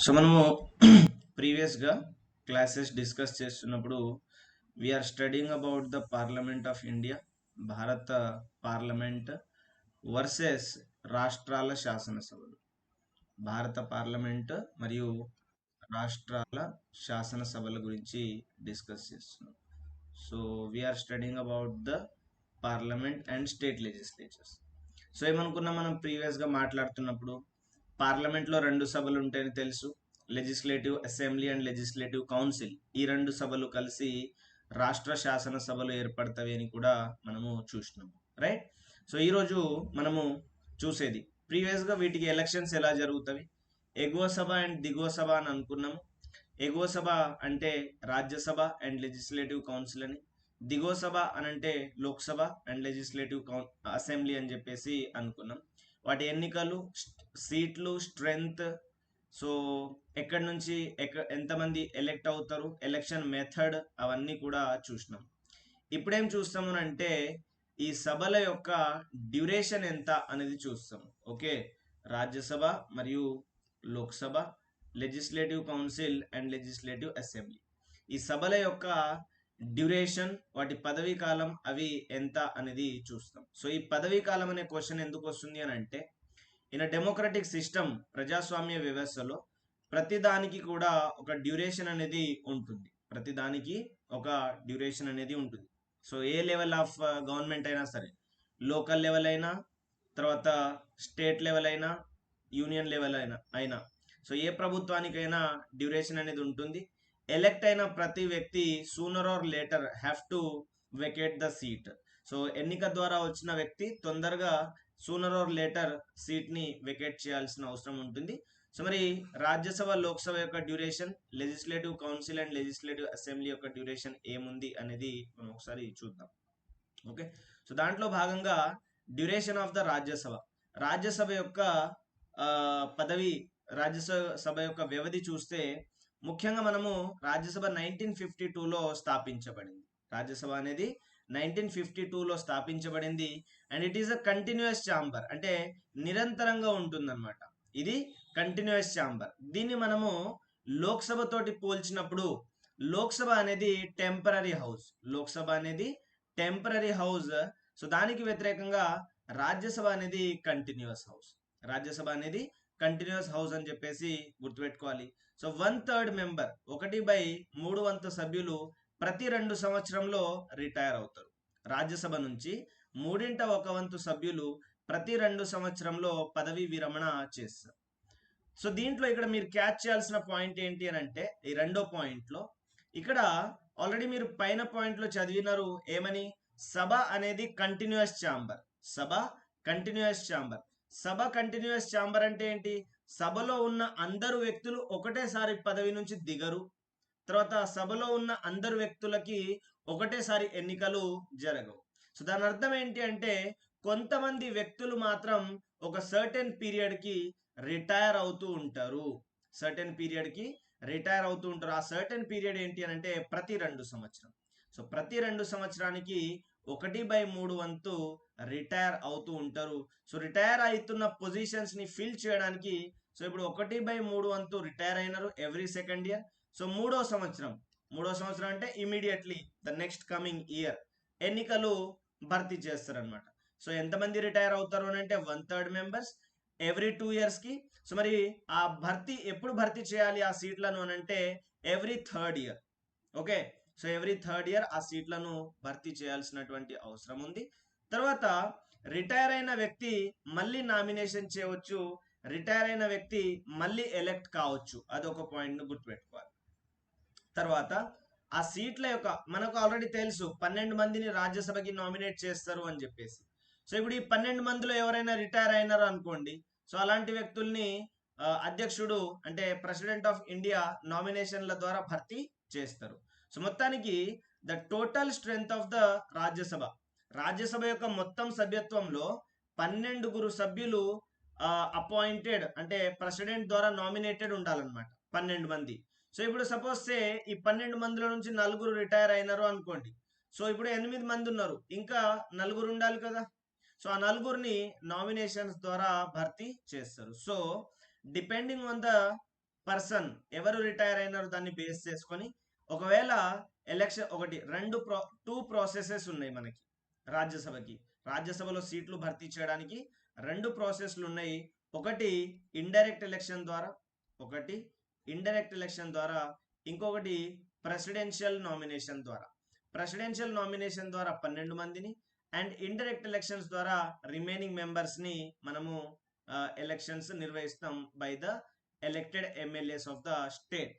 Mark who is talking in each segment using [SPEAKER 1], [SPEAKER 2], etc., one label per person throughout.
[SPEAKER 1] So మనము ప్రీవియస్గా classes discuss చేస్తున్నప్పుడు we are studying about the parliament of India, భారత పార్లమెంట్ వర్సెస్ రాష్ట్రాల శాసనసభలు. భారత పార్లమెంట్ మరియు రాష్ట్రాల శాసనసభల గురించి డిస్కస్ చేస్తున్నాం. So we're studying about the parliament and state legislatures. So ఏమనుకున్నాం మనం ప్రీవియస్గా మాట్లాడుతున్నప్పుడు, పార్లమెంట్లో రెండు సభలు ఉంటాయని తెలుసు. Legislative assembly and legislative council, ఈ రెండు సభలు కలిసి రాష్ట్ర శాసన సభలు ఏర్పడతాయి అని కూడా మనము చూసినాము, రైట్? సో ఈరోజు మనము చూసేది, ప్రీవియస్గా వీటికి ఎలక్షన్స్ ఎలా జరుగుతాయి, ఎగువ సభ అండ్ దిగువ సభ అని అనుకున్నాము. ఎగువ సభ అంటే రాజ్యసభ అండ్ లెజిస్లేటివ్ కౌన్సిల్ అని, దిగువ సభ అని అంటే లోక్సభ అండ్ లెజిస్లేటివ్ అసెంబ్లీ అని చెప్పేసి అనుకున్నాం. వాటి ఎన్నికలు, సీట్లు, స్ట్రెంగ్త్, సో ఎక్కడి నుంచి ఎంతమంది ఎలెక్ట్ అవుతారు, ఎలక్షన్ మెథడ్, అవన్నీ కూడా చూసినాం. ఇప్పుడేం చూస్తాము అంటే ఈ సభల యొక్క డ్యూరేషన్ ఎంత అనేది చూస్తాము. ఓకే, రాజ్యసభ మరియు Lok Sabha, legislative council and legislative assembly, ఈ సభల యొక్క డ్యూరేషన్, వాటి పదవీ కాలం, అవి ఎంత అనేది చూస్తాం. సో ఈ పదవీ కాలం అనే క్వశ్చన్ ఎందుకు వస్తుంది అని అంటే, ఇన్ డెమోక్రటిక్ సిస్టమ్, ప్రజాస్వామ్య వ్యవస్థలో ప్రతిదానికి కూడా ఒక డ్యూరేషన్ అనేది ఉంటుంది. ప్రతిదానికి ఒక డ్యూరేషన్ అనేది ఉంటుంది. So A level of government అయినా సరే, లోకల్ లెవెల్ అయినా, తర్వాత స్టేట్ లెవెల్ అయినా, యూనియన్ లెవెల్ అయినా సో ఏ ప్రభుత్వానికైనా డ్యూరేషన్ అనేది ఉంటుంది. ఎలెక్ట్ అయిన ప్రతి వ్యక్తి sooner or later have to vacate the seat. So ఎన్నిక ద్వారా వచ్చిన వ్యక్తి తొందరగా సూనర్ ఆర్ లేటర్ సీట్ని వెకేట్ చేయాల్సిన అవసరం ఉంటుంది. సో మరి రాజ్యసభ, లోక్సభ యొక్క duration, legislative council and legislative assembly యొక్క డ్యూరేషన్ ఏముంది అనేది మనం ఒకసారి చూద్దాం. ఓకే, సో దాంట్లో భాగంగా duration of the Rajya Sabha, Rajya Sabha యొక్క పదవి, రాజ్యసభ యొక్క వ్యవధి చూస్తే, ముఖ్యంగా మనము రాజ్యసభ 1952లో స్థాపించబడింది. రాజ్యసభ అనేది 1952లో స్థాపించబడింది. And it is a continuous chamber, అంటే నిరంతరంగా ఉంటుందన్నమాట. ఇది కంటిన్యూస్ ఛాంబర్. దీన్ని మనము లోక్సభ తోటి పోల్చినప్పుడు, లోక్సభ అనేది టెంపరరీ హౌస్, లోక్సభ అనేది టెంపరరీ హౌస్. సో దానికి వ్యతిరేకంగా రాజ్యసభ అనేది కంటిన్యూస్ హౌస్. రాజ్యసభ అనేది కంటిన్యూస్ హౌస్ అని చెప్పేసి గుర్తుపెట్టుకోవాలి. సో 1/3 మెంబర్, 1/3 సభ్యులు ప్రతి 2 సంవత్సరంలో రిటైర్ అవుతారు. రాజ్యసభ నుంచి 3/1 సభ్యులు ప్రతి 2 సంవత్సరంలో పదవీ విరమణ చేస్తారు. సో దీంట్లో ఇక్కడ మీరు క్యాచ్ చేయాల్సిన పాయింట్ ఏంటి అని అంటే, ఈ రెండో పాయింట్లో, ఇక్కడ ఆల్రెడీ మీరు పైన పాయింట్లో చదివినారు ఏమని, సభ అనేది కంటిన్యూస్ ఛాంబర్. సభ కంటిన్యూస్ ఛాంబర్. సభ కంటిన్యూస్ ఛాంబర్ అంటే ఏంటి, సభలో ఉన్న అందరు వ్యక్తులు ఒకటేసారి పదవి నుంచి దిగరు. తర్వాత సభలో ఉన్న అందరు వ్యక్తులకి ఒకటేసారి ఎన్నికలు జరగవు. సో దాని అర్థం ఏంటి అంటే, కొంతమంది వ్యక్తులు మాత్రం ఒక సర్టెన్ పీరియడ్కి రిటైర్ అవుతూ ఉంటారు. సర్టెన్ పీరియడ్కి రిటైర్ అవుతూ ఉంటారు. ఆ సర్టెన్ పీరియడ్ ఏంటి అని అంటే ప్రతి 2 సంవత్సరం. సో ప్రతి 2 సంవత్సరానికి 1/3 వంతు రిటైర్ అవుతూ ఉంటారు. సో రిటైర్ అవుతున్న పొజిషన్స్ని ఫిల్ చేయడానికి, సో ఇప్పుడు 1/3 వంతు రిటైర్ అయినారు ఎవ్రీ సెకండ్ ఇయర్. సో మూడో సంవత్సరం అంటే immediately the next coming year ఎన్నికలు భర్తీ చేస్తారనమాట. సో ఎంతమంది రిటైర్ అవుతారు అని అంటే 1/3 మెంబర్స్ ఎవ్రీ 2 ఇయర్స్కి. సో మరి ఆ ఎప్పుడు భర్తీ చేయాలి ఆ సీట్లను అని అంటే every 3rd year. Okay, so every 3rd year ఆ సీట్లను భర్తీ చేయాల్సినటువంటి అవసరం ఉంది. తర్వాత రిటైర్ అయిన వ్యక్తి మళ్ళీ నామినేషన్ చేయవచ్చు, రిటైర్ అయిన వ్యక్తి మళ్ళీ ఎలెక్ట్ కావచ్చు. అదొక పాయింట్ను గుర్తుపెట్టుకోవాలి. తర్వాత ఆ సీట్ల యొక్క, మనకు ఆల్రెడీ తెలుసు 12 మందిని రాజ్యసభకి నామినేట్ చేస్తారు అని చెప్పేసి. సో ఇప్పుడు ఈ 12 మందిలో ఎవరైనా రిటైర్ అయినారు అనుకోండి, సో అలాంటి వ్యక్తుల్ని అధ్యక్షుడు అంటే ప్రెసిడెంట్ ఆఫ్ ఇండియా నామినేషన్ల ద్వారా భర్తీ చేస్తారు. సో మొత్తానికి the total strength of the Rajya Sabha, Rajya Sabha యొక్క మొత్తం సభ్యత్వంలో 12 సభ్యులు అపాయింటెడ్, అంటే ప్రెసిడెంట్ ద్వారా నామినేటెడ్ ఉండాలన్నమాట, 12 మంది. సో ఇప్పుడు సపోజ్ సే ఈ 12 మందిలో నుంచి 4 రిటైర్ అయినారు అనుకోండి. సో ఇప్పుడు 8 మంది ఉన్నారు, ఇంకా 4 ఉండాలి కదా. సో ఆ 4ని నామినేషన్స్ ద్వారా భర్తీ చేస్తారు. So depending on the person ఎవరు రిటైర్ అయినారో దాన్ని బేస్ చేసుకొని ఒకవేళ ఎలక్షన్ ఒకటి టూ ప్రాసెసెస్ ఉన్నాయి మనకి రాజ్యసభకి. రాజ్యసభలో సీట్లు భర్తీ చేయడానికి రెండు ప్రాసెస్లు ఉన్నాయి. ఒకటి ఇండైరెక్ట్ ఎలక్షన్ ద్వారా, ఒకటి ఇండైరెక్ట్ ఎలక్షన్ ద్వారా, ఇంకొకటి ప్రెసిడెన్షియల్ నామినేషన్ ద్వారా. ప్రెసిడెన్షియల్ నామినేషన్ ద్వారా 12 మందిని అండ్ ఇండైరెక్ట్ ఎలక్షన్స్ ద్వారా రిమైనింగ్ మెంబర్స్ ని మనము ఎలక్షన్స్ నిర్వహిస్తాం by the elected MLAs of the state.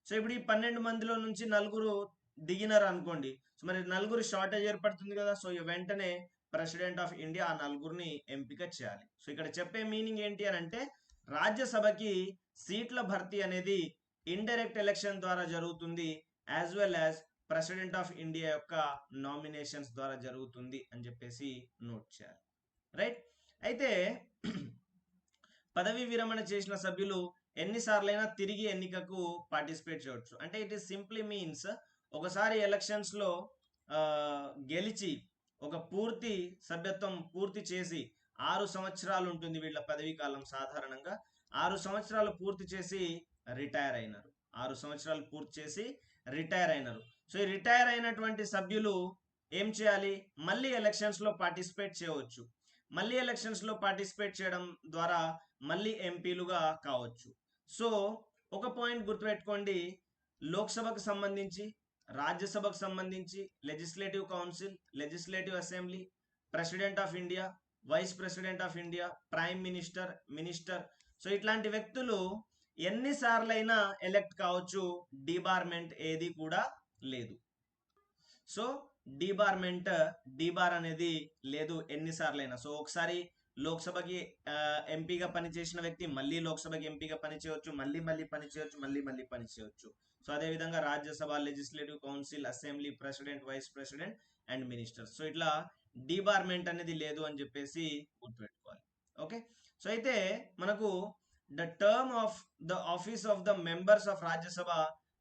[SPEAKER 1] So ఇప్పుడు ఈ 12 మందిలో నుంచి నలుగురు దిగినారు అనుకోండి. సో మరి నలుగురు షార్టేజ్ ఏర్పడుతుంది కదా. సో వెంటనే ప్రెసిడెంట్ ఆఫ్ ఇండియా ఆ నలుగురిని ఎంపిక చేయాలి. సో ఇక్కడ చెప్పే మీనింగ్ ఏంటి అని అంటే రాజ్యసభకి సీట్ల భర్తీ అనేది ఇండైరెక్ట్ ఎలక్షన్ ద్వారా జరుగుతుంది, as well as president of India యొక్క నామినేషన్స్ ద్వారా జరుగుతుంది అని చెప్పేసి నోట్ చేయాలి. రైట్. అయితే పదవి విరమణ చేసిన సభ్యులు ఎన్నిసార్లైనా తిరిగి ఎన్నికకు పార్టిసిపేట్ చేయవచ్చు. అంటే ఇట్ ఈస్ సింప్లీ మీన్స్ ఒకసారి ఎలక్షన్స్ లో గెలిచి ఒక పూర్తి సభ్యత్వం పూర్తి చేసి 6 సంవత్సరాలు ఉంటుంది వీళ్ళ పదవీ కాలం. సాధారణంగా 6 సంవత్సరాలు పూర్తి చేసి రిటైర్ అయినారు. 6 సంవత్సరాలు పూర్తి చేసి రిటైర్ అయినారు. సో ఈ రిటైర్ అయినటువంటి సభ్యులు ఏం చేయాలి? మళ్ళీ ఎలక్షన్స్ లో పార్టిసిపేట్ చేయవచ్చు. మళ్ళీ ఎలక్షన్స్ లో పార్టిసిపేట్ చేయడం ద్వారా మళ్ళీ ఎంపీలుగా కావచ్చు. సో ఒక పాయింట్ గుర్తుపెట్టుకోండి, లోక్సభకు సంబంధించి, రాజ్యసభకు సంబంధించి legislative council, legislative assembly, president of India, vice president of India, prime minister, minister, so ఇట్లాంటి వ్యక్తులు ఎన్నిసార్లైనా ఎలెక్ట్ కావచ్చు. డిబార్మెంట్ ఏది కూడా లేదు. సో డీబార్ అనేది లేదు ఎన్నిసార్లైనా. సో ఒకసారి లోక్సభకి ఎంపీగా పనిచేసిన వ్యక్తి మళ్ళీ లోక్సభకి ఎంపీగా పనిచేయవచ్చు, మళ్ళీ పనిచేయవచ్చు, మళ్ళీ పనిచేయవచ్చు. సో అదే విధంగా Rajya Sabha, legislative council, assembly, president, vice president and ministers. So ఇట్లా డిబార్మెంట్ అనేది లేదు అని చెప్పేసి గుర్తుపెట్టుకోవాలి. ఓకే. సో అయితే మనకు the term of the office of the members of Rajya Sabha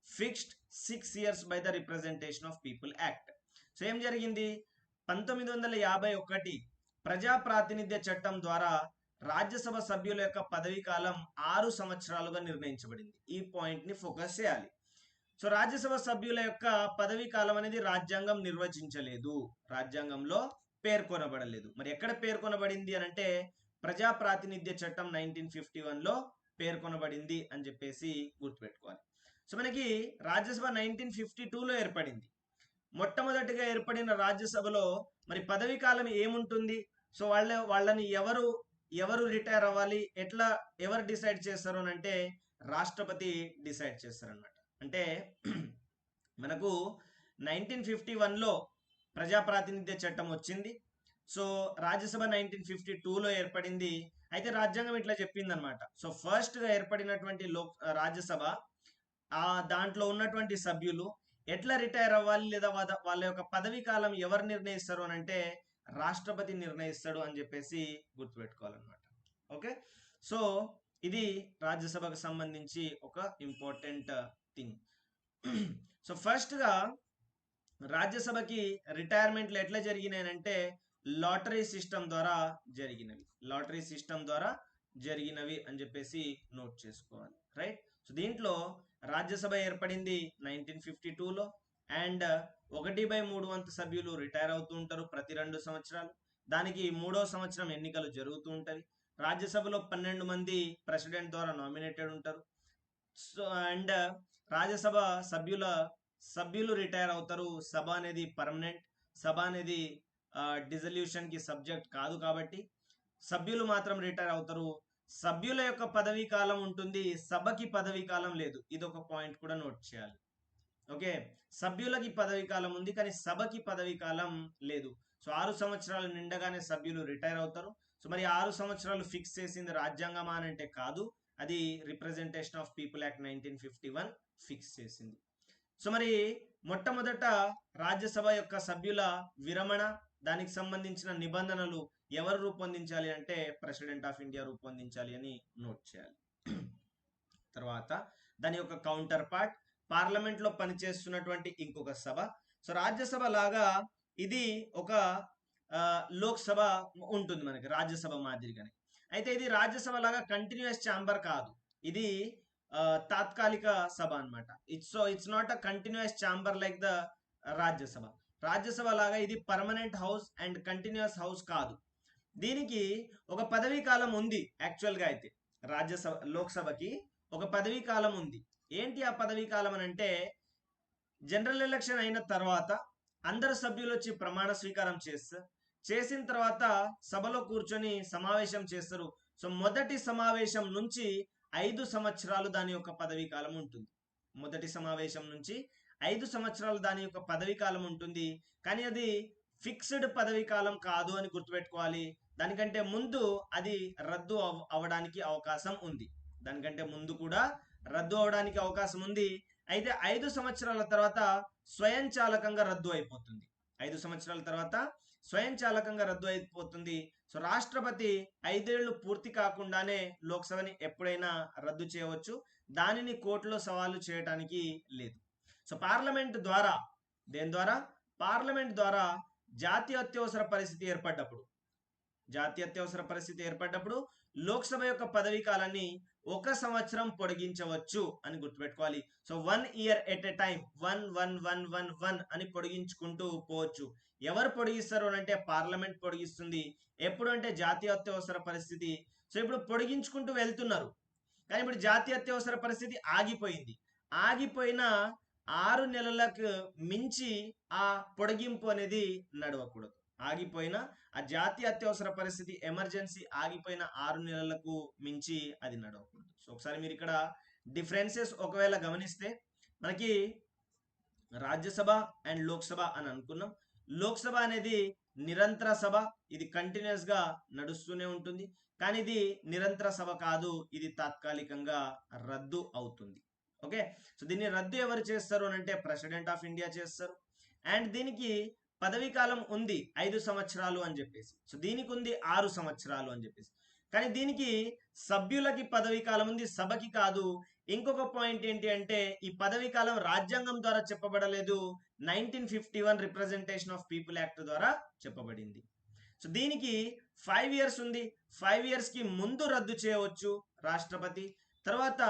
[SPEAKER 1] fixed 6 years by the representation of people act. So ఏం జరిగింది? 1951 ప్రజా ప్రాతినిధ్య చట్టం ద్వారా రాజ్యసభ సభ్యుల యొక్క పదవీ కాలం 6 సంవత్సరాలుగా నిర్ణయించబడింది. ఈ పాయింట్ ని ఫోకస్ చేయాలి. సో రాజ్యసభ సభ్యుల యొక్క పదవీ కాలం అనేది రాజ్యాంగం నిర్వచించలేదు, రాజ్యాంగంలో పేర్కొనబడలేదు. మరి ఎక్కడ పేర్కొనబడింది అని అంటే ప్రజా ప్రాతినిధ్య చట్టం 1951లో పేర్కొనబడింది అని చెప్పేసి గుర్తుపెట్టుకోవాలి. సో మనకి రాజ్యసభ 1952లో ఏర్పడింది. మొట్టమొదటిగా ఏర్పడిన రాజ్యసభలో మరి పదవీ కాలం ఏముంటుంది? సో వాళ్ళని ఎవరు రిటైర్ అవ్వాలి, ఎవరు డిసైడ్ చేస్తారు అని అంటే రాష్ట్రపతి డిసైడ్ చేస్తారనమాట. అంటే మనకు 1951లో ప్రజా ప్రాతినిధ్య చట్టం వచ్చింది. సో రాజ్యసభ 1952లో ఏర్పడింది. అయితే రాజ్యాంగం ఇట్లా చెప్పింది అనమాట. సో ఫస్ట్ గా ఏర్పడినటువంటి రాజ్యసభ దాంట్లో ఉన్నటువంటి సభ్యులు ఎట్లా రిటైర్ అవ్వాలి లేదా వాళ్ళ యొక్క పదవీ కాలం ఎవరు నిర్ణయిస్తారు అని అంటే రాష్ట్రపతి నిర్ణయిస్తాడు అని చెప్పేసి గుర్తుపెట్టుకోవాలన్నమాట. ఓకే. సో ఇది రాజ్యసభకు సంబంధించి ఒక ఇంపార్టెంట్ థింగ్. సో ఫస్ట్ గా రాజ్యసభకి రిటైర్మెంట్లు ఎట్లా జరిగినాయంటే లాటరీ సిస్టమ్ ద్వారా జరిగినవి అని చెప్పేసి నోట్ చేసుకోవాలి. రైట్. సో దీంట్లో రాజ్యసభ ఏర్పడింది 1952లో అండ్ 1/3 సభ్యులు రిటైర్ అవుతూ ఉంటారు ప్రతి 2 సంవత్సరాలు. దానికి 3వ సంవత్సరం ఎన్నికలు జరుగుతూ ఉంటాయి. రాజ్యసభలో 12 మంది ప్రెసిడెంట్ ద్వారా నామినేటెడ్ ఉంటారు. సో అండ్ రాజ్యసభ సభ్యులు రిటైర్ అవుతారు. సభ అనేది పర్మనెంట్, సభ అనేది డిజల్యూషన్ కి సబ్జెక్ట్ కాదు కాబట్టి సభ్యులు మాత్రం రిటైర్ అవుతారు. సభ్యుల యొక్క పదవీ కాలం ఉంటుంది, సభకి పదవీ కాలం లేదు. ఇది ఒక పాయింట్ కూడా నోట్ చేయాలి. ఓకే. సభ్యులకి పదవీ కాలం ఉంది కానీ సభకి పదవీ కాలం లేదు. సో 6 సంవత్సరాలు నిండగానే సభ్యులు రిటైర్ అవుతారు. సో మరి 6 సంవత్సరాలు ఫిక్స్ చేసింది రాజ్యాంగమా అని అంటే కాదు, అది representation of people act 1951 fix చేసింది. సో మరి మొట్టమొదట రాజ్యసభ యొక్క సభ్యుల విరమణ, దానికి సంబంధించిన నిబంధనలు ఎవరు రూపొందించాలి అంటే ప్రెసిడెంట్ ఆఫ్ ఇండియా రూపొందించాలి అని నోట్ చేయాలి. తర్వాత దాని యొక్క కౌంటర్ పార్ట్ పార్లమెంట్ లో పనిచేస్తున్నటువంటి ఇంకొక సభ. సో రాజ్యసభ లాగా ఇది ఒక లోక్సభ ఉంటుంది మనకి రాజ్యసభ మాదిరిగానే. అయితే ఇది రాజ్యసభ లాగా కంటిన్యూస్ ఛాంబర్ కాదు, ఇది తాత్కాలిక సభ అన్నమాట. It's not a continuous chamber like the Rajya Sabha. Rajya Sabha లాగా ఇది permanent house and continuous house కాదు. దీనికి ఒక పదవీ కాలం ఉంది. యాక్చువల్గా అయితే రాజ్యసభ లోక్సభకి ఒక పదవీ కాలం ఉంది. ఏంటి ఆ పదవీ కాలం అని అంటే, జనరల్ ఎలక్షన్ అయిన తర్వాత అందరు సభ్యులు వచ్చి ప్రమాణ స్వీకారం చేసిన తర్వాత సభలో కూర్చొని సమావేశం చేస్తారు. సో మొదటి సమావేశం నుంచి 5 సంవత్సరాలు దాని యొక్క పదవీ కాలం ఉంటుంది. మొదటి సమావేశం నుంచి 5 సంవత్సరాలు దాని యొక్క పదవీ కాలం ఉంటుంది. కానీ అది ఫిక్స్డ్ పదవీ కాలం కాదు అని గుర్తుపెట్టుకోవాలి. దానికంటే ముందు అది రద్దు అవడానికి అవకాశం ఉంది. దానికంటే ముందు కూడా రద్దు అవడానికి అవకాశం ఉంది. అయితే 5 సంవత్సరాల తర్వాత స్వయంచాలకంగా రద్దు అయిపోతుంది. 5 సంవత్సరాల తర్వాత స్వయంచాలకంగా రద్దు అయిపోతుంది. సో రాష్ట్రపతి 5 ఏళ్లు పూర్తి కాకుండానే లోక్సభని ఎప్పుడైనా రద్దు చేయవచ్చు. దానిని కోర్టులో సవాలు చేయడానికి లేదు. సో పార్లమెంట్ ద్వారా, దేని ద్వారా? పార్లమెంట్ ద్వారా జాతీయ అత్యవసర పరిస్థితి ఏర్పడ్డప్పుడు లోక్సభ యొక్క పదవీ కాలాన్ని 1 సంవత్సరం పొడిగించవచ్చు అని గుర్తుపెట్టుకోవాలి. So 1 year at a time 1 అని పొడిగించుకుంటూ పోవచ్చు. ఎవరు పొడిగిస్తారు అంటే పార్లమెంట్ పొడిగిస్తుంది. ఎప్పుడు అంటే జాతీయ అత్యవసర పరిస్థితి. సో ఇప్పుడు పొడిగించుకుంటూ వెళ్తున్నారు. కానీ ఇప్పుడు జాతీయ అత్యవసర పరిస్థితి ఆగిపోయిన 6 నెలలకు మించి ఆ పొడిగింపు అనేది నడవకూడదు. ఆగిపోయిన ఆ జాతీయ అత్యవసర పరిస్థితి ఎమర్జెన్సీ ఆగిపోయిన 6 నెలలకు మించి అది నడవకూడదు. సో ఒకసారి మీరు ఇక్కడ డిఫరెన్సెస్ ఒకవేళ గమనిస్తే, మనకి రాజ్యసభ అండ్ లోక్సభ అని అనుకున్నాం. లోక్సభ అనేది నిరంతర సభ, ఇది కంటిన్యూస్ గా నడుస్తూనే ఉంటుంది. కానీ ఇది నిరంతర సభ కాదు, ఇది తాత్కాలికంగా రద్దు అవుతుంది. ఓకే, సో దీన్ని రద్దు ఎవరు చేస్తారు అని అంటే ప్రెసిడెంట్ ఆఫ్ ఇండియా చేస్తారు. అండ్ దీనికి పదవీ కాలం ఉంది 5 సంవత్సరాలు అని చెప్పేసి. సో దీనికి ఉంది 6 సంవత్సరాలు అని చెప్పేసి. కానీ దీనికి సభ్యులకి పదవీ కాలం ఉంది, సభకి కాదు. ఇంకొక పాయింట్ ఏంటి అంటే, ఈ పదవీ కాలం రాజ్యాంగం ద్వారా చెప్పబడలేదు, 1951 రిప్రజెంటేషన్ ఆఫ్ పీపుల్ యాక్ట్ ద్వారా చెప్పబడింది. సో దీనికి 5 ఇయర్స్ ఉంది. 5 ఇయర్స్ కి ముందు రద్దు చేయవచ్చు రాష్ట్రపతి. తర్వాత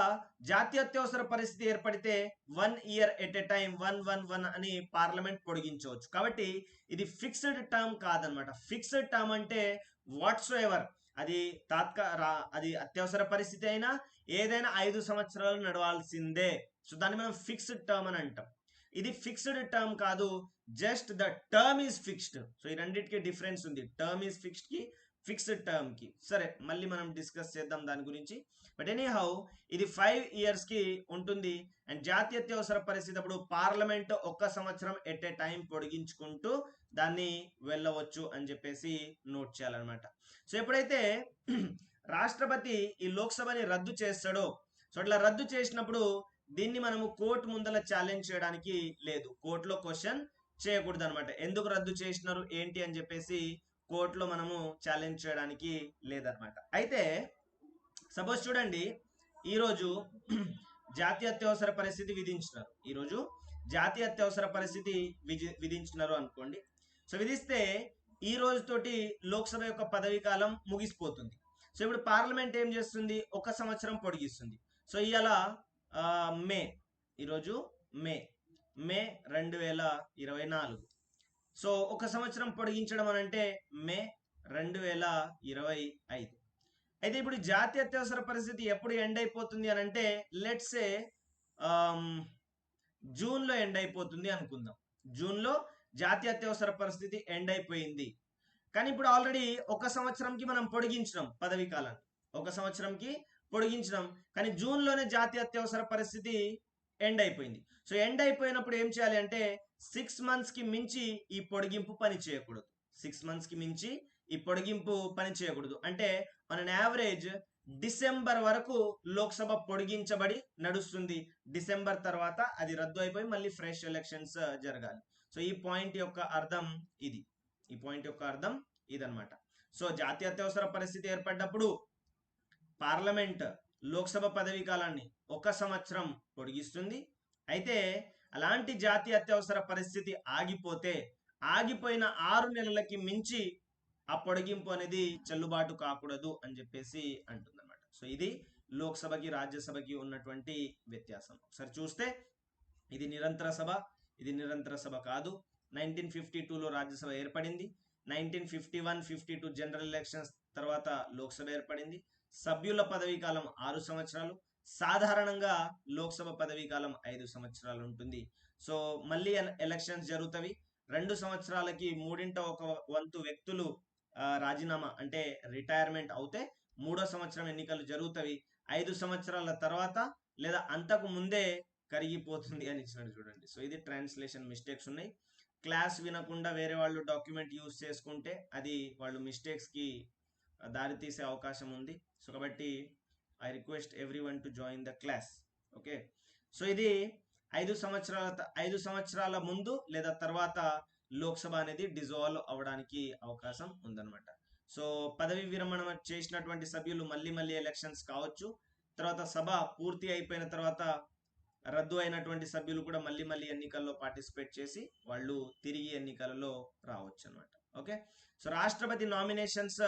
[SPEAKER 1] జాతీయ అత్యవసర పరిస్థితి ఏర్పడితే 1 ఇయర్ ఎట్ ఎ టైం 1 అని పార్లమెంట్ పొడిగించవచ్చు. కాబట్టి ఇది ఫిక్స్డ్ టర్మ్ కాదనమాట. ఫిక్స్డ్ టర్మ్ అంటే వాట్స్ ఎవర్, అది అది అత్యవసర పరిస్థితి అయినా ఏదైనా 5 సంవత్సరాలు నడవాల్సిందే. సో దాన్ని మనం ఫిక్స్డ్ టర్మ్ అని అంటాం. ఇది ఫిక్స్డ్ టర్మ్ కాదు, just the term is fixed. So ఈ రెండింటికి డిఫరెన్స్ ఉంది, టర్మ్ ఈజ్ ఫిక్స్డ్ కి ఫిక్స్డ్ టర్మ్ కి. సరే, మళ్ళీ మనం డిస్కస్ చేద్దాం దాని గురించి. బట్ ఎనీ హౌ ఇది 5 ఇయర్స్ కి ఉంటుంది. అండ్ జాతీయ అత్యవసర పరిస్థితి అప్పుడు పార్లమెంట్ 1 సంవత్సరం ఎట్ ఏ టైం పొడిగించుకుంటూ దాన్ని వెళ్ళవచ్చు అని చెప్పేసి నోట్ చేయాలన్నమాట. సో ఎప్పుడైతే రాష్ట్రపతి ఈ లోక్సభని రద్దు చేస్తాడో, సో అట్లా రద్దు చేసినప్పుడు దీన్ని మనము కోర్టు ముందల ఛాలెంజ్ చేయడానికి లేదు, కోర్టులో క్వశ్చన్ చేయకూడదు అనమాట. ఎందుకు రద్దు చేసినారు ఏంటి అని చెప్పేసి కోర్టులో మనము ఛాలెంజ్ చేయడానికి లేదనమాట. అయితే సపోజ్ చూడండి, ఈరోజు జాతీయ అత్యవసర పరిస్థితి విధించినారు అనుకోండి. సో విధిస్తే ఈ రోజుతోటి లోక్సభ యొక్క పదవీ కాలం ముగిసిపోతుంది. సో ఇప్పుడు పార్లమెంట్ ఏం చేస్తుంది, 1 సంవత్సరం పొడిగిస్తుంది. సో ఇవాళ ఈరోజు మే 2024. సో 1 సంవత్సరం పొడిగించడం అని అంటే మే 2025. అయితే ఇప్పుడు జాతీయ అత్యవసర పరిస్థితి ఎప్పుడు ఎండ్ అయిపోతుంది అని అంటే, లెట్స్ సే జూన్లో ఎండ్ అయిపోతుంది అనుకుందాం. జూన్లో జాతీయ అత్యవసర పరిస్థితి ఎండ్ అయిపోయింది. కానీ ఇప్పుడు ఆల్రెడీ 1 సంవత్సరంకి మనం పొడిగించినాం పదవీ కాలాన్ని, 1 సంవత్సరంకి పొడిగించినాం. కానీ జూన్లోనే జాతీయ అత్యవసర పరిస్థితి ఎండ్ అయిపోయింది. సో ఎండ్ అయిపోయినప్పుడు ఏం చేయాలి అంటే 6 months కి మించి ఈ పొడిగింపు పని చేయకూడదు. 6 months కి మించి ఈ పొడిగింపు పని చేయకూడదు. అంటే ఆన్ అన్ యావరేజ్ డిసెంబర్ వరకు లోక్సభ పొడిగించబడి నడుస్తుంది. డిసెంబర్ తర్వాత అది రద్దు అయిపోయి మళ్ళీ ఫ్రెష్ ఎలక్షన్స్ జరగాలి. సో ఈ పాయింట్ యొక్క అర్థం ఇదన్నమాట. సో జాతీయ అత్యవసర పరిస్థితి ఏర్పడ్డప్పుడు పార్లమెంట్ లోక్సభ పదవీ కాలాన్ని 1 సంవత్సరం పొడిగిస్తుంది. అయితే అలాంటి జాతీయ అత్యవసర పరిస్థితి ఆగిపోయిన 6 నెలలకి మించి ఆ పొడిగింపు అనేది చెల్లుబాటు కాకూడదు అని చెప్పేసి అంటుందన్నమాట. సో ఇది లోక్సభకి రాజ్యసభకి ఉన్నటువంటి వ్యత్యాసం. ఒకసారి చూస్తే ఇది నిరంతర సభ, ఇది నిరంతర సభ కాదు. 1952లో రాజ్యసభ ఏర్పడింది. 1951-52 జనరల్ ఎలక్షన్స్ తర్వాత లోక్సభ ఏర్పడింది. సభ్యుల పదవీ కాలం 6 సంవత్సరాలు. సాధారణంగా లోక్సభ పదవీ కాలం 5 సంవత్సరాలు ఉంటుంది. సో మళ్ళీ ఎలక్షన్స్ జరుగుతవి. 2 సంవత్సరాలకి మూడింట ఒక వంతు వ్యక్తులు రాజీనామా అంటే రిటైర్మెంట్ అవుతే 3వ సంవత్సరం ఎన్నికలు జరుగుతవి. 5 సంవత్సరాల తర్వాత లేదా అంతకు ముందే కరిగిపోతుంది అని ఇచ్చినట్టు చూడండి. సో ఇది ట్రాన్స్లేషన్ మిస్టేక్స్ ఉన్నాయి. క్లాస్ వినకుండా వేరే వాళ్ళు డాక్యుమెంట్ యూజ్ చేసుకుంటే అది వాళ్ళు మిస్టేక్స్కి దారితీసే అవకాశం ఉంది. సో కాబట్టి I request every one to join the class. Okay, so ఇది 5 సంవత్సరాల ముందు లేదా తర్వాత లోక్సభ అనేది డిజాల్వ్ అవడానికి అవకాశం ఉందన్నమాట. సో పదవి విరమణ చేసినటువంటి సభ్యులు మళ్ళీ ఎలక్షన్స్ కావచ్చు. తర్వాత సభ పూర్తి అయిపోయిన తర్వాత రద్దు అయినటువంటి సభ్యులు కూడా మళ్ళీ ఎన్నికల్లో పార్టిసిపేట్ చేసి వాళ్ళు తిరిగి ఎన్నికలలో రావచ్చు అనమాట. ఓకే, సో రాష్ట్రపతి నామినేషన్స్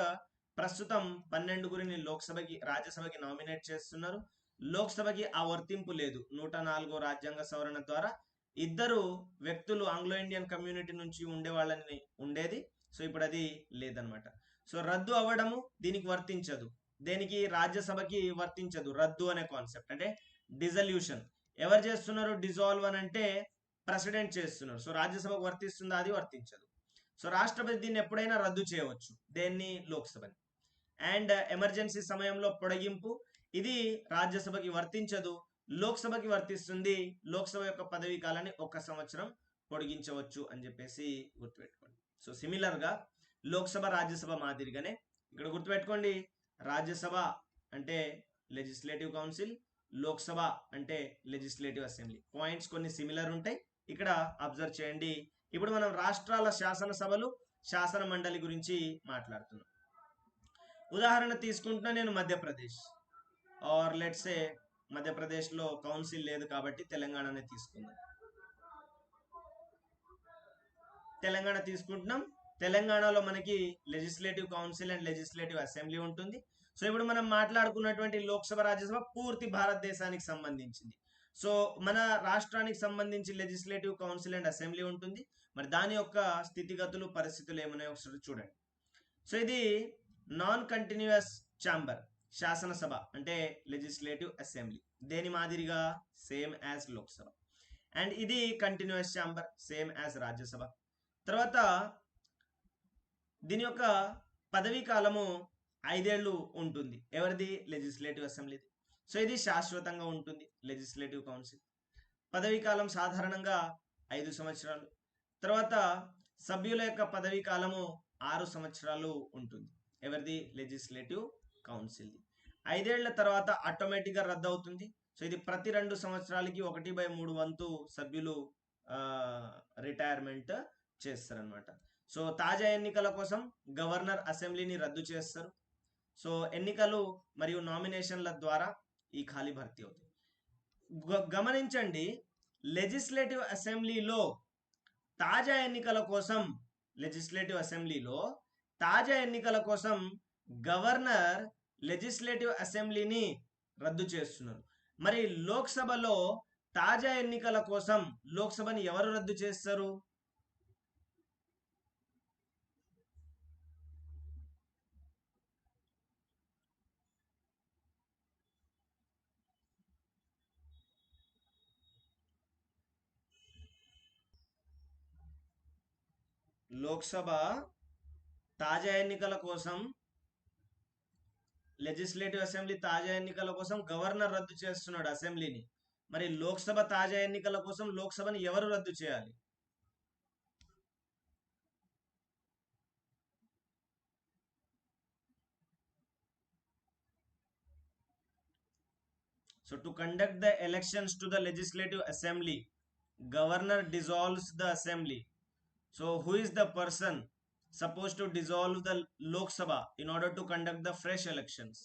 [SPEAKER 1] ప్రస్తుతం 12 లోక్సభకి రాజ్యసభకి నామినేట్ చేస్తున్నారు. లోక్సభకి ఆ వర్తింపు లేదు. 104వ రాజ్యాంగ సవరణ ద్వారా 2 వ్యక్తులు ఆంగ్లో ఇండియన్ కమ్యూనిటీ నుంచి ఉండేవాళ్ళని ఉండేది. సో ఇప్పుడు అది లేదనమాట. సో రద్దు అవ్వడము దీనికి వర్తించదు. దేనికి? రాజ్యసభకి వర్తించదు రద్దు అనే కాన్సెప్ట్. అంటే డిజల్యూషన్ ఎవరు చేస్తున్నారు? డిజాల్వ్ అని అంటే ప్రెసిడెంట్ చేస్తున్నారు. సో రాజ్యసభకు వర్తిస్తుందా? అది వర్తించదు. సో రాష్ట్రపతి దీన్ని ఎప్పుడైనా రద్దు చేయవచ్చు. దేన్ని? లోక్సభని. అండ్ ఎమర్జెన్సీ సమయంలో పొడిగింపు ఇది రాజ్యసభకి వర్తించదు, లోక్సభకి వర్తిస్తుంది. లోక్సభ యొక్క పదవీ కాలాన్ని 1 సంవత్సరం పొడిగించవచ్చు అని చెప్పేసి గుర్తుపెట్టుకోండి. సో సిమిలర్ గా లోక్సభ రాజ్యసభ మాదిరిగానే ఇక్కడ గుర్తుపెట్టుకోండి, రాజ్యసభ అంటే లెజిస్లేటివ్ కౌన్సిల్, లోక్సభ అంటే లెజిస్లేటివ్ అసెంబ్లీ. పాయింట్స్ కొన్ని సిమిలర్ ఉంటాయి, ఇక్కడ అబ్జర్వ్ చేయండి. ఇప్పుడు మనం రాష్ట్రాల శాసనసభలు, శాసన మండలి గురించి మాట్లాడుతున్నాం. ఉదాహరణ తీసుకుంటున్నా నేను మధ్యప్రదేశ్, ఆర్ లెట్స్ సే మధ్యప్రదేశ్లో కౌన్సిల్ లేదు కాబట్టి తెలంగాణనే తీసుకుందాం. తెలంగాణ తీసుకుంటున్నాం. తెలంగాణలో మనకి legislative council and legislative assembly ఉంటుంది. సో ఇప్పుడు మనం మాట్లాడుకున్నటువంటి లోక్సభ రాజ్యసభ పూర్తి భారతదేశానికి సంబంధించింది. సో మన రాష్ట్రానికి సంబంధించి లెజిస్లేటివ్ కౌన్సిల్ అండ్ అసెంబ్లీ ఉంటుంది. మరి దాని యొక్క స్థితిగతులు, పరిస్థితులు ఏమున్నాయో ఒకసారి చూడండి. సో ఇది నాన్ కంటిన్యూస్ ఛాంబర్, శాసనసభ అంటే లెజిస్లేటివ్ అసెంబ్లీ. దేని మాదిరిగా? Same as Lok Sabha. అండ్ ఇది continuous chamber, same as Rajya Sabha. తర్వాత దీని యొక్క పదవీ కాలము 5 ఏళ్ళు ఉంటుంది. ఎవరిది? లెజిస్లేటివ్ అసెంబ్లీది. సో ఇది శాశ్వతంగా ఉంటుంది. లెజిస్లేటివ్ కౌన్సిల్ పదవీ కాలం సాధారణంగా 5 సంవత్సరాలు. తర్వాత సభ్యుల యొక్క పదవీ కాలము 6 సంవత్సరాలు ఉంటుంది. ఎవరిది? లెజిస్లేటివ్ కౌన్సిల్ది. 5 ఏళ్ల తర్వాత ఆటోమేటిక్గా రద్దు అవుతుంది. సో ఇది ప్రతి 2 సంవత్సరాలకి 1/3 వంతు సభ్యులు రిటైర్మెంట్ చేస్తారనమాట. సో తాజా ఎన్నికల కోసం గవర్నర్ అసెంబ్లీని రద్దు చేస్తారు. సో ఎన్నికలు మరియు నామినేషన్ల ద్వారా ఈ ఖాళీ భర్తీ అవుతాయి. గమనించండి, లెజిస్లేటివ్ అసెంబ్లీలో తాజా ఎన్నికల కోసం గవర్నర్ లెజిస్లేటివ్ అసెంబ్లీని రద్దు చేస్తున్నారు. మరి లోక్సభలో తాజా ఎన్నికల కోసం లోక్సభని ఎవరు రద్దు చేస్తారు? లోక్సభ తాజా ఎన్నికల కోసం, లెజిస్లేటివ్ అసెంబ్లీ తాజా ఎన్నికల కోసం గవర్నర్ రద్దు చేస్తున్నాడు అసెంబ్లీని. మరి లోక్సభ తాజా ఎన్నికల కోసం లోక్సభని ఎవరు రద్దు చేయాలి? So to conduct the elections to the legislative assembly, governor dissolves the assembly. So who is the person supposed to dissolve the Lok Sabha in order to conduct the fresh elections?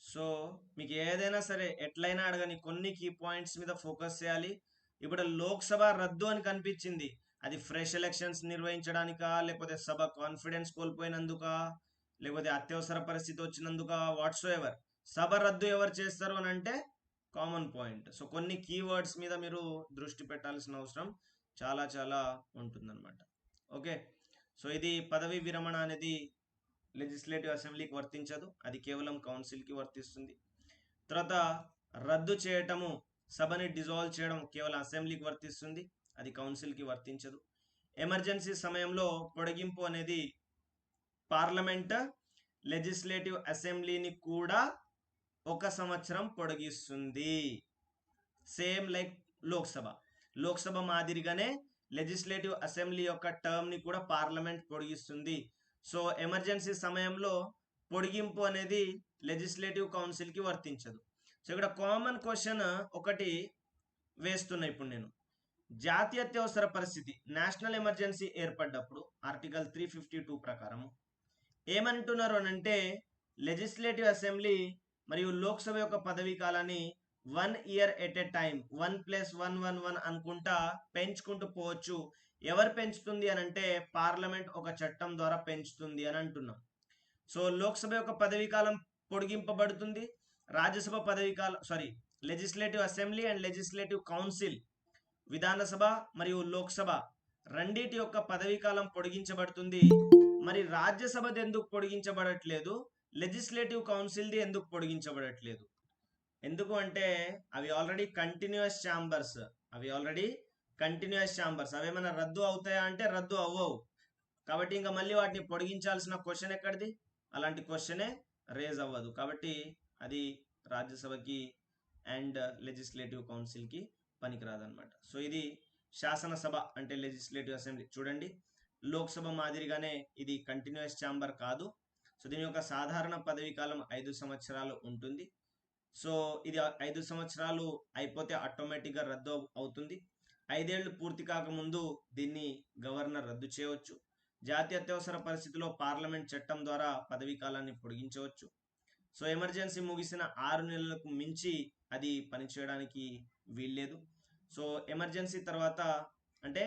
[SPEAKER 1] So మీకు ఏదైనా సరే ఎట్లయినా అడగని కొన్ని key points మీద focus చేయాలి. ఇప్పుడు లోక్సభ రద్దు అని కనిపించింది, అది ఫ్రెష్ ఎలక్షన్స్ నిర్వహించడానికా, లేకపోతే సభ కాన్ఫిడెన్స్ కోల్పోయినందుకా, లేకపోతే అత్యవసర పరిస్థితి వచ్చినందుకా, వాట్స్ ఎవర్ సభ రద్దు ఎవరు చేస్తారు అని అంటే కామన్ పాయింట్. సో కొన్ని కీవర్డ్స్ మీద మీరు దృష్టి పెట్టాల్సిన అవసరం చాలా చాలా ఉంటుందన్నమాట. ఓకే, సో ఇది పదవి విరమణ అనేది లెజిస్లేటివ్ అసెంబ్లీకి వర్తించదు, అది కేవలం కౌన్సిల్కి వర్తిస్తుంది. తర్వాత రద్దు చేయటము, సభని డిజాల్వ్ చేయడం కేవలం అసెంబ్లీకి వర్తిస్తుంది, అది కౌన్సిల్కి వర్తించదు. ఎమర్జెన్సీ సమయంలో పొడిగింపు అనేది పార్లమెంట్ లెజిస్లేటివ్ అసెంబ్లీని కూడా 1 సంవత్సరం పొడిగిస్తుంది. సేమ్ లైక్ లోక్సభ మాదిరిగానే లెజిస్లేటివ్ అసెంబ్లీ యొక్క టర్మ్ ని కూడా పార్లమెంట్ పొడిగిస్తుంది. సో ఎమర్జెన్సీ సమయంలో పొడిగింపు అనేది లెజిస్లేటివ్ కౌన్సిల్ కి వర్తించదు. సో ఇక్కడ కామన్ క్వశ్చన్ ఒకటి వేస్తున్నా ఇప్పుడు నేను. జాతీయ అత్యవసర పరిస్థితి, నేషనల్ ఎమర్జెన్సీ ఏర్పడ్డప్పుడు ఆర్టికల్ 352 ప్రకారం ఏమంటున్నారు అని అంటే, లెజిస్లేటివ్ అసెంబ్లీ మరియు లోక్సభ యొక్క పదవీ కాలాన్ని 1 year ఎట్ ఎ టైం 1+1=1 అనుకుంటా పెంచుకుంటూ పోవచ్చు. ఎవరు పెంచుతుంది అని అంటే పార్లమెంట్ ఒక చట్టం ద్వారా పెంచుతుంది అని అంటున్నాం. సో లోక్సభ యొక్క పదవీ కాలం పొడిగింపబడుతుంది, రాజ్యసభ పదవీ కాలం legislative assembly and legislative council, Vidhan Sabha మరియు లోక్సభ రెండిటి యొక్క పదవీ కాలం పొడిగించబడుతుంది. మరి రాజ్యసభది ఎందుకు పొడిగించబడట్లేదు, లెజిస్లేటివ్ కౌన్సిల్ది ఎందుకు పొడిగించబడట్లేదు? ఎందుకు అంటే అవి ఆల్రెడీ కంటిన్యూస్ ఛాంబర్స్, అవేమైనా రద్దు అవుతాయా అంటే రద్దు అవ్వవు. కాబట్టి ఇంకా మళ్ళీ వాటిని పొడిగించాల్సిన క్వశ్చన్ ఎక్కడిది, అలాంటి క్వశ్చనే రేజ్ అవ్వదు. కాబట్టి అది రాజ్యసభకి అండ్ లెజిస్లేటివ్ కౌన్సిల్కి పనికిరాదనమాట. సో ఇది శాసనసభ అంటే లెజిస్లేటివ్ అసెంబ్లీ. చూడండి, లోక్సభ మాదిరిగానే ఇది కంటిన్యూస్ ఛాంబర్ కాదు. సో దీని యొక్క సాధారణ పదవీ కాలం 5 సంవత్సరాలు ఉంటుంది. సో ఇది 5 సంవత్సరాలు అయిపోతే ఆటోమేటిక్గా రద్దు అవుతుంది. 5 ఏళ్ళు పూర్తి కాకముందు దీన్ని గవర్నర్ రద్దు చేయవచ్చు. జాతీయ అత్యవసర పరిస్థితిలో పార్లమెంట్ చట్టం ద్వారా పదవీ కాలాన్ని పొడిగించవచ్చు. సో ఎమర్జెన్సీ ముగిసిన 6 నెలలకు మించి అది పనిచేయడానికి వీల్లేదు. సో ఎమర్జెన్సీ తర్వాత అంటే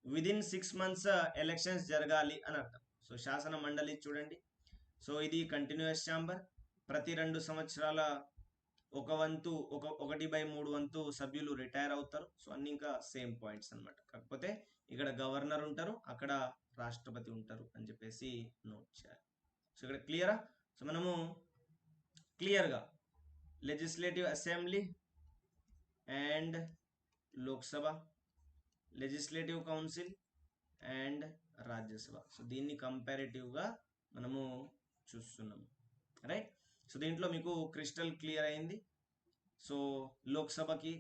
[SPEAKER 1] విదిన్ 6 months ఎలక్షన్స్ జరగాలి అని అర్థం. సో శాసన మండలి చూడండి, సో ఇది కంటిన్యూస్ ఛాంబర్, ప్రతి 2 సంవత్సరాల 1/3 వంతు సభ్యులు రిటైర్ అవుతారు. సో అన్ని ఇంకా సేమ్ పాయింట్స్ అనమాట, కాకపోతే ఇక్కడ గవర్నర్ ఉంటారు, అక్కడ రాష్ట్రపతి ఉంటారు అని చెప్పేసి నోట్ చేయాలి. సో ఇక్కడ క్లియరా? సో మనము క్లియర్గా legislative assembly and Lok Sabha, legislative council and Rajya Sabha, so దీన్ని కంపారిటివ్గా మనము చూస్తున్నాము, రైట్? సో దీంట్లో మీకు క్రిస్టల్ క్లియర్ అయింది. సో లోక్సభకి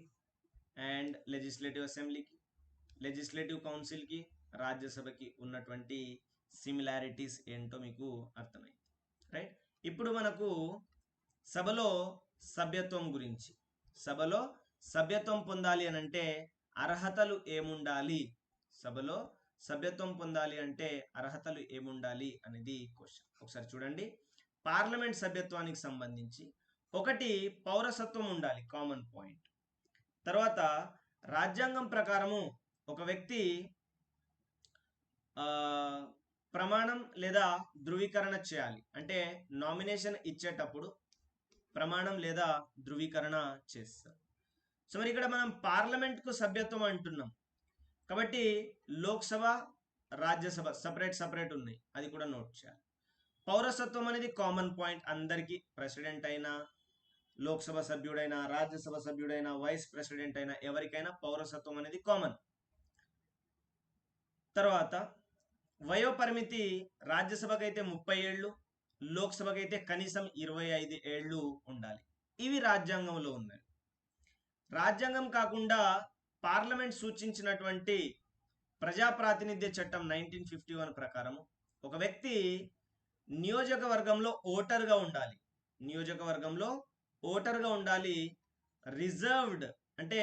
[SPEAKER 1] అండ్ లెజిస్లేటివ్ అసెంబ్లీకి, లెజిస్లేటివ్ కౌన్సిల్కి, రాజ్యసభకి ఉన్నటువంటి సిమిలారిటీస్ ఏంటో మీకు అర్థమైంది, రైట్? ఇప్పుడు మనకు సభలో సభ్యత్వం గురించి, సభలో సభ్యత్వం పొందాలి అని అంటే అర్హతలు ఏముండాలి, సభలో సభ్యత్వం పొందాలి అంటే అర్హతలు ఏముండాలి అనేది క్వశ్చన్. ఒకసారి చూడండి, పార్లమెంట్ సభ్యత్వానికి సంబంధించి ఒకటి పౌరసత్వం ఉండాలి, కామన్ పాయింట్. తర్వాత రాజ్యాంగం ప్రకారము ఒక వ్యక్తి ప్రమాణం లేదా ధృవీకరణ చేయాలి, అంటే నామినేషన్ ఇచ్చేటప్పుడు ప్రమాణం లేదా ధృవీకరణ చేస్తారు. సో మరి ఇక్కడ మనం పార్లమెంట్కు సభ్యత్వం అంటున్నాం కాబట్టి లోక్సభ రాజ్యసభ సపరేట్ ఉన్నాయి, అది కూడా నోట్ చేయాలి. పౌరసత్వం అనేది కామన్ పాయింట్, అందరికీ ప్రెసిడెంట్ అయినా, లోక్సభ సభ్యుడైనా, రాజ్యసభ సభ్యుడైనా, వైస్ ప్రెసిడెంట్ అయినా ఎవరికైనా పౌరసత్వం అనేది కామన్. తర్వాత వయోపరిమితి రాజ్యసభకి అయితే 30 ఏళ్ళు, లోక్సభకి అయితే కనీసం 25 ఏళ్ళు ఉండాలి. ఇవి రాజ్యాంగంలో ఉన్నాయి. రాజ్యాంగం కాకుండా పార్లమెంట్ సూచించినటువంటి ప్రజా ప్రాతినిధ్య చట్టం 1951 ప్రకారం ఒక వ్యక్తి నియోజకవర్గంలో ఓటర్గా ఉండాలి, రిజర్వ్డ్ అంటే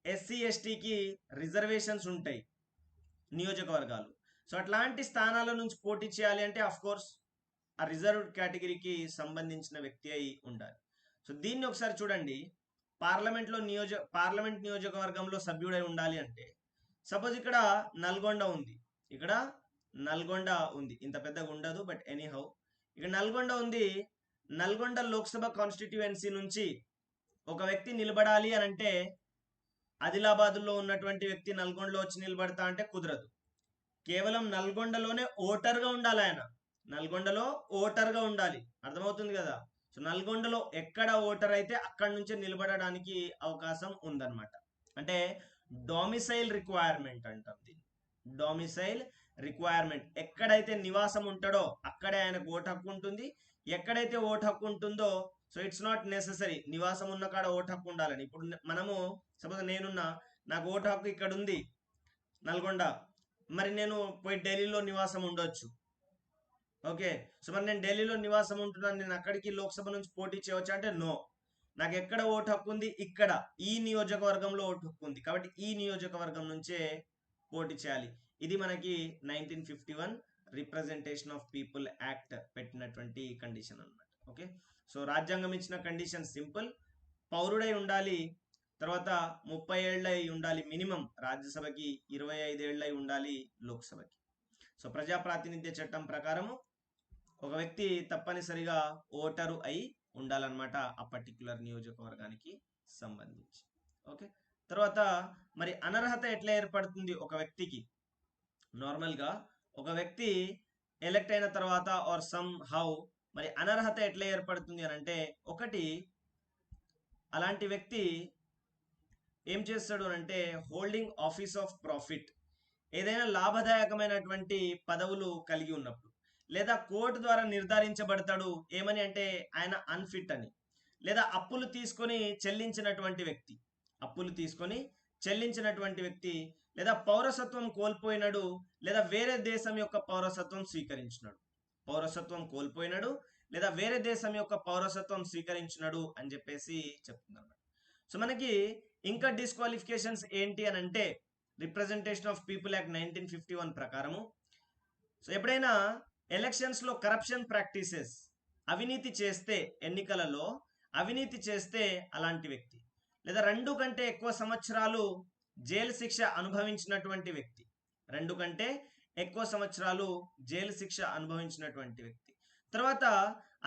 [SPEAKER 1] ఎస్సీ ఎస్టీకి రిజర్వేషన్స్ ఉంటాయి నియోజకవర్గాలు. సో అట్లాంటి స్థానాల నుంచి పోటీ చేయాలి అంటే ఆఫ్ కోర్స్ ఆ రిజర్వ్డ్ కేటగిరీకి సంబంధించిన వ్యక్తి అయి ఉండాలి. సో దీన్ని ఒకసారి చూడండి, పార్లమెంట్ నియోజకవర్గంలో సభ్యుడై ఉండాలి అంటే, సపోజ్ ఇక్కడ నల్గొండ ఉంది, ఇక్కడ నల్గొండ ఉంది, ఇంత పెద్దగా ఉండదు బట్ ఎనీహౌ ఇక్కడ నల్గొండ ఉంది. నల్గొండ లోక్సభ కాన్స్టిట్యుయెన్సీ నుంచి ఒక వ్యక్తి నిలబడాలి అని అంటే ఆదిలాబాద్లో ఉన్నటువంటి వ్యక్తి నల్గొండలో వచ్చి నిలబడతా అంటే కుదరదు. కేవలం నల్గొండలోనే ఓటర్గా ఉండాలి ఆయన, నల్గొండలో ఓటర్గా ఉండాలి. అర్థమవుతుంది కదా? సో నల్గొండలో ఎక్కడ ఓటర్ అయితే అక్కడి నుంచే నిలబడడానికి అవకాశం ఉందన్నమాట. అంటే డొమిసైల్ రిక్వైర్మెంట్ అంటాం దీన్ని. డొమిసైల్ రిక్వైర్మెంట్, ఎక్కడైతే నివాసం ఉంటాడో అక్కడే ఆయనకు ఓటు హక్కు ఉంటుంది. ఎక్కడైతే ఓటు హక్కు ఉంటుందో, సో ఇట్స్ నాట్ నెససరీ నివాసం ఉన్న కాడ ఓటు హక్కు ఉండాలని. ఇప్పుడు మనము సపోజ్ నేనున్నా, నాకు ఓటు హక్కు ఇక్కడ ఉంది నల్గొండ, మరి నేను పోయి ఢిల్లీలో నివాసం ఉండొచ్చు. ఓకే, సో మరి నేను ఢిల్లీలో నివాసం ఉంటున్నాను, నేను అక్కడికి లోక్సభ నుంచి పోటీ చేయవచ్చు అంటే నో. నాకు ఎక్కడ ఓటు హక్కు ఉంది? ఇక్కడ ఈ నియోజకవర్గంలో ఓటు హక్కు ఉంది, కాబట్టి ఈ నియోజకవర్గం నుంచే పోటీ చేయాలి. ఇది మనకి 1951 రిప్రజెంటేషన్ ఆఫ్ పీపుల్ యాక్ట్ పెట్టినటువంటి కండిషన్ అన్నమాట. ఓకే, సో రాజ్యాంగం ఇచ్చిన కండిషన్ సింపుల్, పౌరుడై ఉండాలి, తర్వాత 30 ఏళ్ళై ఉండాలి మినిమం రాజ్యసభకి, 25 ఏళ్ళై ఉండాలి లోక్సభకి. సో ప్రజా ప్రాతినిధ్య చట్టం ప్రకారము ఒక వ్యక్తి తప్పనిసరిగా ఓటరు అయి ఉండాలన్నమాట ఆ పర్టిక్యులర్ నియోజకవర్గానికి సంబంధించి. ఓకే, తర్వాత మరి అనర్హత ఎట్లా ఏర్పడుతుంది ఒక వ్యక్తికి? నార్మల్గా ఒక వ్యక్తి ఎలక్ట్ అయిన తర్వాత ఆర్ సమ్ హౌ మరి అనర్హత ఎట్లా ఏర్పడుతుంది అని అంటే, ఒకటి అలాంటి వ్యక్తి ఏం చేస్తాడు అంటే హోల్డింగ్ ఆఫీస్ ఆఫ్ ప్రాఫిట్, ఏదైనా లాభదాయకమైనటువంటి పదవులు కలిగి ఉన్నప్పుడు, లేదా కోర్టు ద్వారా నిర్ధారించబడతాడు ఏమని అంటే ఆయన అన్ఫిట్ అని, లేదా అప్పులు తీసుకొని చెల్లించినటువంటి వ్యక్తి, లేదా పౌరసత్వం కోల్పోయినాడు, లేదా వేరే దేశం యొక్క పౌరసత్వం స్వీకరించినాడు అని చెప్పేసి చెప్తున్నారు. సో మనకి ఇంకా డిస్క్వాలిఫికేషన్స్ ఏంటి అని అంటే, రిప్రజెంటేషన్ ఆఫ్ పీపుల్ యాక్ట్ 1951 ప్రకారము, సో ఎప్పుడైనా ఎలక్షన్స్లో కరప్షన్ ప్రాక్టీసెస్, అవినీతి చేస్తే, ఎన్నికలలో అవినీతి చేస్తే అలాంటి వ్యక్తి, లేదా 2 కంటే ఎక్కువ సంవత్సరాలు జైలు శిక్ష అనుభవించినటువంటి వ్యక్తి, తర్వాత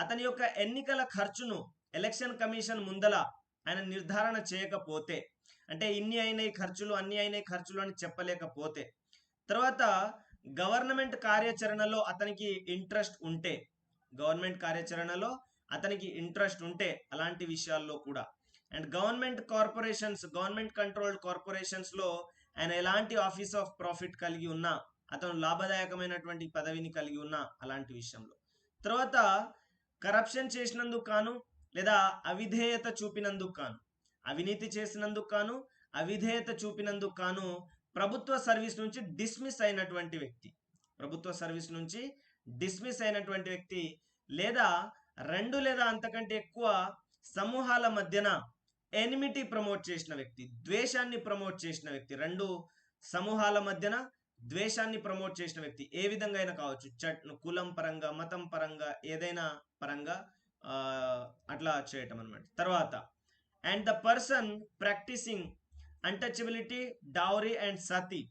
[SPEAKER 1] అతని యొక్క ఎన్నికల ఖర్చును ఎలక్షన్ కమిషన్ ముందల ఆయన నిర్ధారణ చేయకపోతే, అంటే ఇన్ని అయినాయి ఖర్చులు, అన్ని అయినాయి ఖర్చులు అని చెప్పలేకపోతే, తర్వాత గవర్నమెంట్ కార్యాచరణలో అతనికి ఇంట్రెస్ట్ ఉంటే అలాంటి విషయాల్లో కూడా, అండ్ గవర్నమెంట్ కంట్రోల్డ్ కార్పొరేషన్స్ లో ఆయన ఎలాంటి ఆఫీస్ ఆఫ్ ప్రాఫిట్ కలిగి ఉన్నా, అతను లాభదాయకమైనటువంటి పదవిని కలిగి ఉన్నా అలాంటి విషయంలో, తర్వాత కరప్షన్ చేసినందుకు కాను, లేదా అవిధేయత చూపినందుకు కాను, అవినీతి చేసినందుకు కాను, అవిధేయత చూపినందుకు కాను ప్రభుత్వ సర్వీస్ నుంచి డిస్మిస్ అయినటువంటి వ్యక్తి, లేదా 2 లేదా అంతకంటే ఎక్కువ సమూహాల మధ్యన ఎనిమిటీ ప్రమోట్ చేసిన వ్యక్తి, ద్వేషాన్ని ప్రమోట్ చేసిన వ్యక్తి, 2 సమూహాల మధ్యన ద్వేషాన్ని ప్రమోట్ చేసిన వ్యక్తి, ఏ విధంగా అయినా కావచ్చు, కులం పరంగా, మతం పరంగా, ఏదైనా పరంగా అట్లా చేయటం అనమాట. తర్వాత and the person practising untouchability, dowry and sati,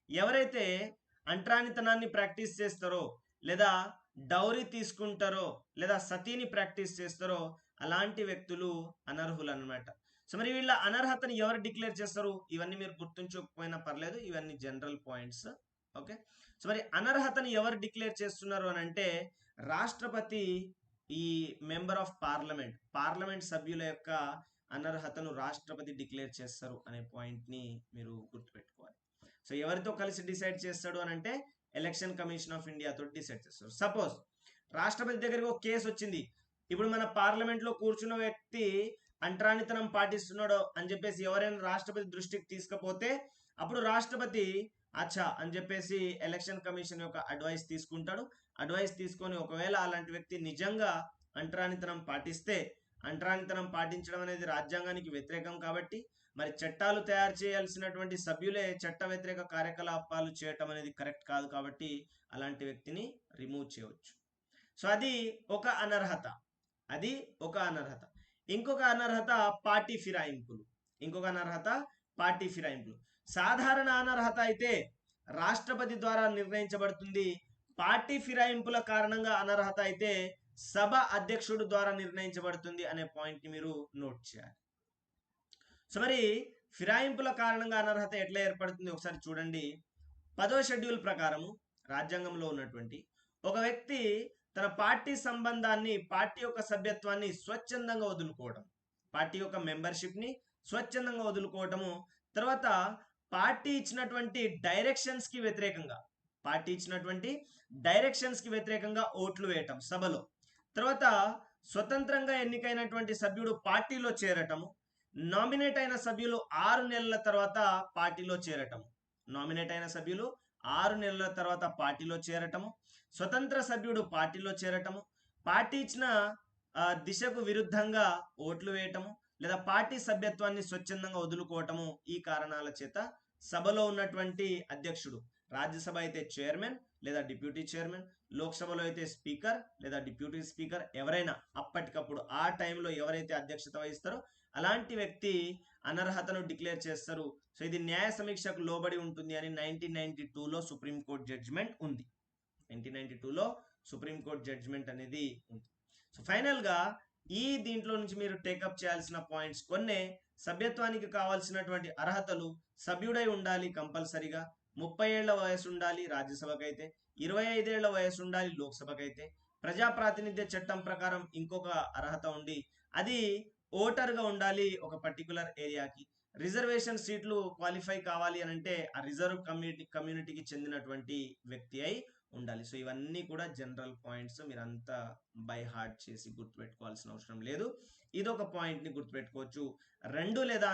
[SPEAKER 1] ఎవరైతే అంటరానితనాన్ని ప్రాక్టీస్ చేస్తారో, లేదా డౌరీ తీసుకుంటారో, లేదా సతీని ప్రాక్టీస్ చేస్తారో అలాంటి వ్యక్తులు అనర్హులు అన్నమాట. సో మరి వీళ్ళ అనర్హతని ఎవరు డిక్లేర్ చేస్తారు? ఇవన్నీ మీరు గుర్తుంచకపోయినా పర్లేదు, ఇవన్నీ జనరల్ పాయింట్స్. ఓకే, సో మరి అనర్హతని ఎవరు డిక్లేర్ చేస్తున్నారు అని అంటే, రాష్ట్రపతి ఈ మెంబర్ ఆఫ్ పార్లమెంట్ సభ్యుల యొక్క అనర్హతను రాష్ట్రపతి డిక్లేర్ చేస్తారు అనే పాయింట్ ని మీరు గుర్తుపెట్టుకోవాలి. సో ఎవరితో కలిసి డిసైడ్ చేస్తాడు అని అంటే, ఎలక్షన్ కమిషన్ ఆఫ్ ఇండియా తోటి డిసైడ్ చేస్తారు. సపోజ్ రాష్ట్రపతి దగ్గరికి ఒక కేసు వచ్చింది, ఇప్పుడు మన పార్లమెంట్ లో కూర్చున్న వ్యక్తి అంటరానితనం పాటిస్తున్నాడు అని చెప్పేసి ఎవరైనా రాష్ట్రపతి దృష్టికి తీసుకపోతే, అప్పుడు రాష్ట్రపతి అచ్చా అని చెప్పేసి ఎలక్షన్ కమిషన్ యొక్క అడ్వైస్ తీసుకుంటాడు. అడ్వైస్ తీసుకొని ఒకవేళ అలాంటి వ్యక్తి నిజంగా అంటరానితనం పాటిస్తే, అంటరానితనం పాటించడం అనేది రాజ్యాంగానికి వ్యతిరేకం కాబట్టి, మరి చట్టాలు తయారు చేయాల్సినటువంటి సభ్యులే చట్ట వ్యతిరేక కార్యకలాపాలు చేయటం అనేది కరెక్ట్ కాదు కాబట్టి అలాంటి వ్యక్తిని రిమూవ్ చేయవచ్చు. సో అది ఒక అనర్హత. ఇంకొక అనర్హత పార్టీ ఫిరాయింపులు. సాధారణ అనర్హత అయితే రాష్ట్రపతి ద్వారా నిర్ణయించబడుతుంది. పార్టీ ఫిరాయింపుల కారణంగా అనర్హత అయితే సభ అధ్యక్షుడు ద్వారా నిర్ణయించబడుతుంది అనే పాయింట్ ని మీరు నోట్ చేయాలి. సో మరి ఫిరాయింపుల కారణంగా అనర్హత ఎట్లా ఏర్పడుతుంది ఒకసారి చూడండి. 10వ షెడ్యూల్ ప్రకారము రాజ్యాంగంలో ఉన్నటువంటి ఒక వ్యక్తి తన పార్టీ సంబంధాన్ని, పార్టీ యొక్క సభ్యత్వాన్ని స్వచ్ఛందంగా వదులుకోవడం, పార్టీ యొక్క మెంబర్షిప్ ని స్వచ్ఛందంగా వదులుకోవటము, తర్వాత పార్టీ ఇచ్చినటువంటి డైరెక్షన్స్ కి వ్యతిరేకంగా ఓట్లు వేయటం సభలో, తర్వాత స్వతంత్రంగా ఎన్నికైనటువంటి సభ్యుడు పార్టీలో చేరటము, నామినేట్ అయిన సభ్యులు 6 నెలల తర్వాత పార్టీలో చేరటము, స్వతంత్ర సభ్యుడు పార్టీలో చేరటము, పార్టీ ఇచ్చిన దిశకు విరుద్ధంగా ఓట్లు వేయటము, లేదా పార్టీ సభ్యత్వాన్ని స్వచ్ఛందంగా వదులుకోవటము. ఈ కారణాల చేత సభలో ఉన్నటువంటి అధ్యక్షుడు, రాజ్యసభ అయితే చైర్మన్ లేదా డిప్యూటీ చైర్మన్, లోక్సభలో అయితే స్పీకర్ లేదా డిప్యూటీ స్పీకర్, ఎవరైనా అప్పటికప్పుడు ఆ టైంలో ఎవరైతే అధ్యక్షత వహిస్తారో అలాంటి వ్యక్తి అనర్హతను డిక్లేర్ చేస్తారు. సో ఇది న్యాయ సమీక్షకు లోబడి ఉంటుంది అని 1992లో సుప్రీంకోర్టు జడ్జిమెంట్ ఉంది. 1992లో సుప్రీంకోర్టు జడ్జిమెంట్ అనేది ఉంది. సో ఫైనల్ గా ఈ దీంట్లో నుంచి మీరు టేకప్ చేయాల్సిన పాయింట్స్ కొన్నే. సభ్యత్వానికి కావాల్సినటువంటి అర్హతలు: సభ్యుడై ఉండాలి కంపల్సరిగా, 30 ఏళ్ల వయసు ఉండాలి రాజ్యసభకైతే, 25 ఏళ్ల వయసు ఉండాలి లోక్సభకైతే, ప్రజా ప్రాతినిధ్య చట్టం ప్రకారం ఇంకొక అర్హత ఉండి అది ఓటర్గా ఉండాలి ఒక పర్టికులర్ ఏరియాకి, రిజర్వేషన్ సీట్లు క్వాలిఫై కావాలి అని అంటే ఆ రిజర్వ్ కమ్యూనిటీకి చెందినటువంటి వ్యక్తి అయి ఉండాలి. సో ఇవన్నీ కూడా జనరల్ పాయింట్స్, మీరంతా బై హార్ట్ చేసి గుర్తుపెట్టుకోవాల్సిన అవసరం లేదు. ఇదొక పాయింట్ ని గుర్తుపెట్టుకోవచ్చు. 2 లేదా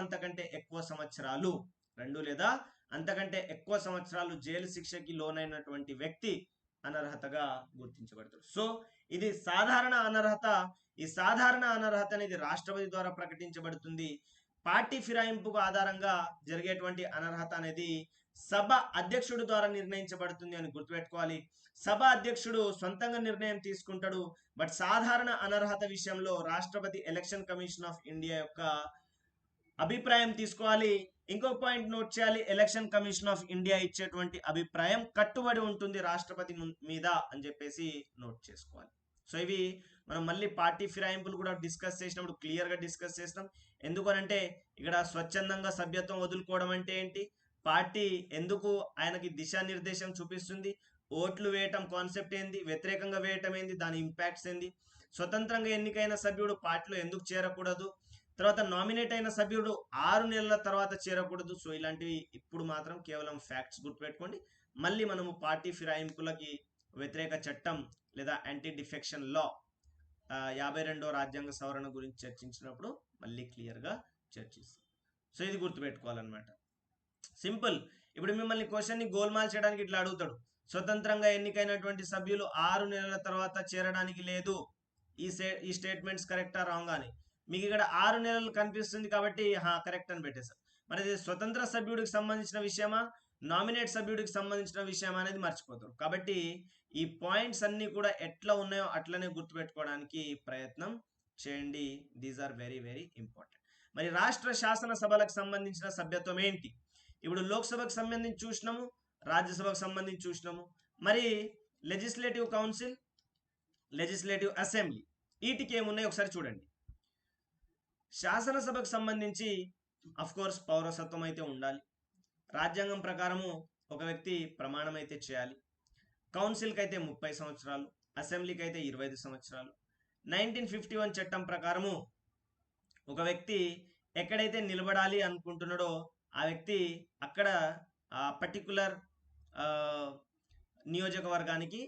[SPEAKER 1] అంతకంటే ఎక్కువ సంవత్సరాలు జైలు శిక్షకి లోనైనటువంటి వ్యక్తి అనర్హతగా గుర్తించబడతాడు. సో ఇది సాధారణ అనర్హత. ఈ సాధారణ అనర్హత అనేది రాష్ట్రపతి ద్వారా ప్రకటించబడుతుంది. పార్టీ ఫిరాయింపుకు ఆధారంగా జరిగేటువంటి అనర్హత అనేది సభ అధ్యక్షుడు ద్వారా నిర్ణయించబడుతుంది అని గుర్తుపెట్టుకోవాలి. సభ అధ్యక్షుడు సొంతంగా నిర్ణయం తీసుకుంటాడు. బట్ సాధారణ అనర్హత విషయంలో రాష్ట్రపతి ఎలక్షన్ కమిషన్ ఆఫ్ ఇండియా యొక్క అభిప్రాయం తీసుకోవాలి. ఇంకో పాయింట్ నోట్ చేయాలి, ఎలక్షన్ కమిషన్ ఆఫ్ ఇండియా ఇచ్చేటువంటి అభిప్రాయం కట్టుబడి ఉంటుంది రాష్ట్రపతి మీద అని చెప్పేసి నోట్ చేసుకోవాలి. సో ఇవి మనం మళ్ళీ పార్టీ ఫిరాయింపులు కూడా డిస్కస్ చేసినప్పుడు క్లియర్ గా డిస్కస్ చేస్తాం. ఎందుకనంటే ఇక్కడ స్వచ్ఛందంగా సభ్యత్వం వదులుకోవడం అంటే ఏంటి, పార్టీ ఎందుకు ఆయనకి దిశానిర్దేశం చూపిస్తుంది, ఓట్లు వేయటం కాన్సెప్ట్ ఏంది, వ్యతిరేకంగా వేయటం ఏంది, దాని ఇంపాక్ట్స్ ఏంది, స్వతంత్రంగా ఎన్నికైన సభ్యుడు పార్టీలో ఎందుకు చేరకూడదు, తర్వాత నామినేట్ అయిన సభ్యుడు 6 నెలల తర్వాత చేరకూడదు. సో ఇలాంటివి ఇప్పుడు మాత్రం కేవలం ఫ్యాక్ట్స్ గుర్తుపెట్టుకోండి. మళ్ళీ మనము పార్టీ ఫిరాయింపులకి వ్యతిరేక చట్టం లేదా యాంటీ డిఫెక్షన్ లా 52వ రాజ్యాంగ సవరణ గురించి చర్చించినప్పుడు మళ్ళీ క్లియర్ గా చర్చిస్తాం. సో ఇది గుర్తుపెట్టుకోవాలన్నమాట. సింపుల్. ఇప్పుడు మిమ్మల్ని క్వశ్చన్ ని గోల్మాల్ చేయడానికి ఇట్లా అడుగుతాడు, స్వతంత్రంగా ఎన్నికైనటువంటి సభ్యులు 6 నెలల తర్వాత చేరడానికి లేదు, ఈ స్టేట్మెంట్స్ కరెక్టా రాంగ్ అని. మీకు ఇక్కడ 6 నెలలు కనిపిస్తుంది కాబట్టి కరెక్ట్ అని పెట్టేశారు. మరి ఇది స్వతంత్ర సభ్యుడికి సంబంధించిన విషయమా, నామినేట్ సభ్యుడికి సంబంధించిన విషయం అనేది మర్చిపోతారు. కాబట్టి ఈ పాయింట్స్ అన్ని కూడా ఎట్లా ఉన్నాయో అట్లనే గుర్తుపెట్టుకోవడానికి ప్రయత్నం చేయండి. These are very very important. మరి రాష్ట్ర శాసనసభలకు సంబంధించిన సభ్యత్వం ఏంటి? ఇప్పుడు లోక్సభకు సంబంధించి చూసినాము, రాజ్యసభకు సంబంధించి చూసినాము. మరి లెజిస్లేటివ్ కౌన్సిల్, లెజిస్లేటివ్ అసెంబ్లీ, వీటికి ఏమున్నాయి ఒకసారి చూడండి. శాసనసభకు సంబంధించి అఫ్ కోర్స్ పౌరసత్వం అయితే ఉండాలి. రాజ్యాంగం ప్రకారము ఒక వ్యక్తి ప్రమాణం అయితే చేయాలి. కౌన్సిల్కి అయితే 30 సంవత్సరాలు, అసెంబ్లీకి అయితే 25 సంవత్సరాలు. 1951 చట్టం ప్రకారము ఒక వ్యక్తి ఎక్కడైతే నిలబడాలి అనుకుంటున్నాడో ఆ వ్యక్తి అక్కడ పర్టికులర్ నియోజకవర్గానికి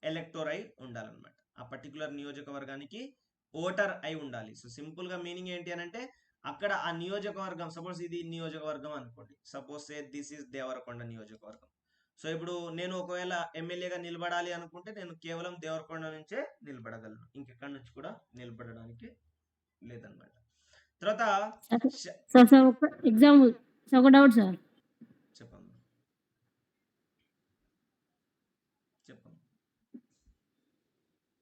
[SPEAKER 1] ఎలక్టోర్ అయి ఉండాలన్నమాట. ఆ పర్టికులర్ నియోజకవర్గానికి ఓటర్ అయి ఉండాలి. సో సింపుల్ గా మీనింగ్ ఏంటి అని అంటే అక్కడ ఆ నియోజకవర్గం, సపోజ్ ఇది నియోజకవర్గం అనుకోండి, suppose say this is Devarakonda నియోజకవర్గం. సో ఇప్పుడు నేను ఒకవేళ ఎమ్మెల్యేగా నిలబడాలి అనుకుంటే నేను కేవలం దేవరకొండ నుంచే నిలబడగలను, ఇంకెక్కడి నుంచి కూడా నిలబడడానికి లేదన్నమాట. తర్వాత
[SPEAKER 2] ఎగ్జాంపుల్ ఒక డౌట్ సార్,
[SPEAKER 1] చెప్పండి.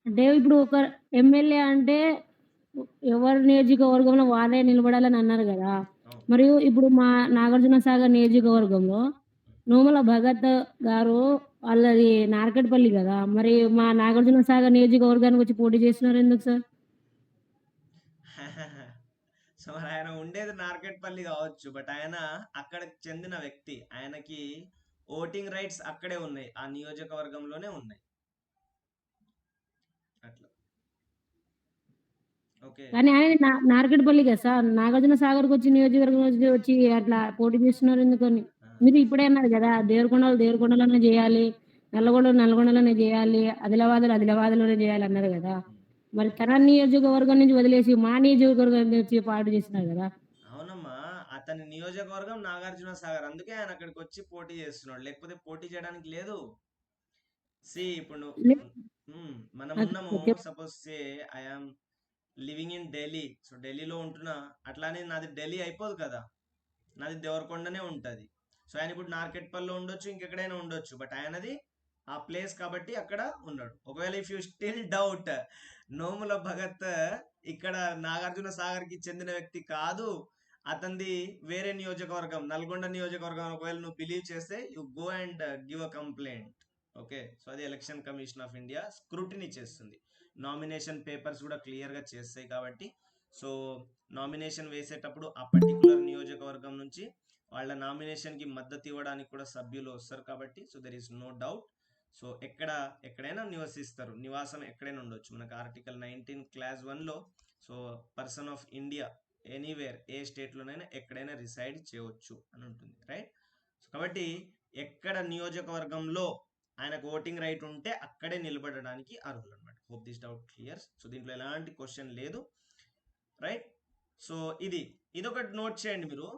[SPEAKER 2] అంటే ఇప్పుడు ఒక ఎమ్మెల్యే అంటే ఎవరి నియోజకవర్గంలో వాళ్ళే నిలబడాలని అన్నారు గదా!
[SPEAKER 1] అవును.
[SPEAKER 2] మరియు ఇప్పుడు మా నాగార్జునసాగర్ నియోజకవర్గంలో నోముల భగత్ గారు వాళ్ళది నార్కట్పల్లి గదా! మరి మా నాగార్జునసాగర్ నియోజకవర్గానికొచ్చి పోటీ చేస్తున్నారెందుకు సార్?
[SPEAKER 1] సో మరి ఆయన ఉండేది నార్కెట్పల్లి కావచ్చు. బట్ ఆయన అక్కడికి చెందిన వ్యక్తి. ఆయనకి ఓటింగ్ రైట్స్ అక్కడే ఉన్నాయి. ఆ నియోజకవర్గంలోనే ఉన్నాయి. అట్లా. ఓకే.
[SPEAKER 2] కానీ ఆయన నార్కట్పల్లి గదా సార్! నాగార్జునసాగర్‌కొచ్చి నియోజకవర్గం వచ్చి అట్లా పోటీ చేస్తున్నారెందుకని?
[SPEAKER 1] ఆ!
[SPEAKER 2] మీరు ఇప్పుడే అన్నారు గదా! దేవరకొండలు దేవరకొండలోనే జేయాలి. నల్లగొండలు నల్లగొండలోనే జేయాలి. ఆదిలాబాద్‌లో ఆదిలాబాద్‌లోనే జేయాలన్నారు గదా!
[SPEAKER 1] హ్మ్.
[SPEAKER 2] మరి తన నియోజకవర్గం నుంచి వదిలేసి మా నియోజకవర్గం నుంచి పోటీ చేస్తున్నారు గదా!
[SPEAKER 1] అవునమ్మా. అతని నియోజకవర్గం నాగార్జున సాగర్. అందుకే ఆయన అక్కడికి వచ్చి పోటీ చేస్తున్నాడు. లేకపోతే పోటీ చేయడానికి లేదు. ఇప్పుడు
[SPEAKER 2] లే
[SPEAKER 1] మనం
[SPEAKER 2] ఓకే.
[SPEAKER 1] ఉన్నాము.
[SPEAKER 2] Okay.
[SPEAKER 1] Suppose I am living in Delhi. So ఢిల్లీలో ఉంటున్నా. అట్లానే నాది ఢిల్లీ అయిపోదు కదా! నాది దేవరకొండనే ఉంటది. సో ఆయన ఇప్పుడు నార్కెట్పల్లిలో ఉండొచ్చు, ఇంకెక్కడైనా ఉండొచ్చు. బట్ ఆయనది ఆ ప్లేస్ కాబట్టి అక్కడ ఉన్నాడు. ఒకవేళ if you still doubt Nomula Bhagat ఇక్కడ నాగార్జున సాగర్ కి చెందిన వ్యక్తి కాదు, అతనిది వేరే నియోజకవర్గం, నల్గొండ నియోజకవర్గం. ఒకవేళ నువ్వు బిలీవ్ చేస్తే you go and give a complaint. Okay. So అది Election Commission of India scrutiny చేస్తుంది. నామినేషన్ పేపర్స్ కూడా క్లియర్ గా చేస్తాయి కాబట్టి సో నామినేషన్ వేసేటప్పుడు ఆ పర్టికులర్ నియోజకవర్గం నుంచి వాళ్ళ నామినేషన్ కి మద్దతు ఇవ్వడానికి కూడా సభ్యులు వస్తారు కాబట్టి so there is no doubt. So ఎక్కడైనా నివసిస్తారు, నివాసం ఎక్కడైనా ఉండొచ్చు. మనకు ఆర్టికల్ 19 క్లాస్ 1లో so person of India anywhere ఏ స్టేట్లోనైనా ఎక్కడైనా రిసైడ్ చేయవచ్చు అని ఉంటుంది, రైట్. సో కాబట్టి ఎక్కడ నియోజకవర్గంలో ఆయనకు ఓటింగ్ రైట్ ఉంటే అక్కడే నిలబడడానికి అర్హులు అనమాట. Hope this doubt clear. So దీంట్లో ఎలాంటి క్వశ్చన్ లేదు, రైట్. సో ఇదొకటి నోట్ చేయండి మీరు.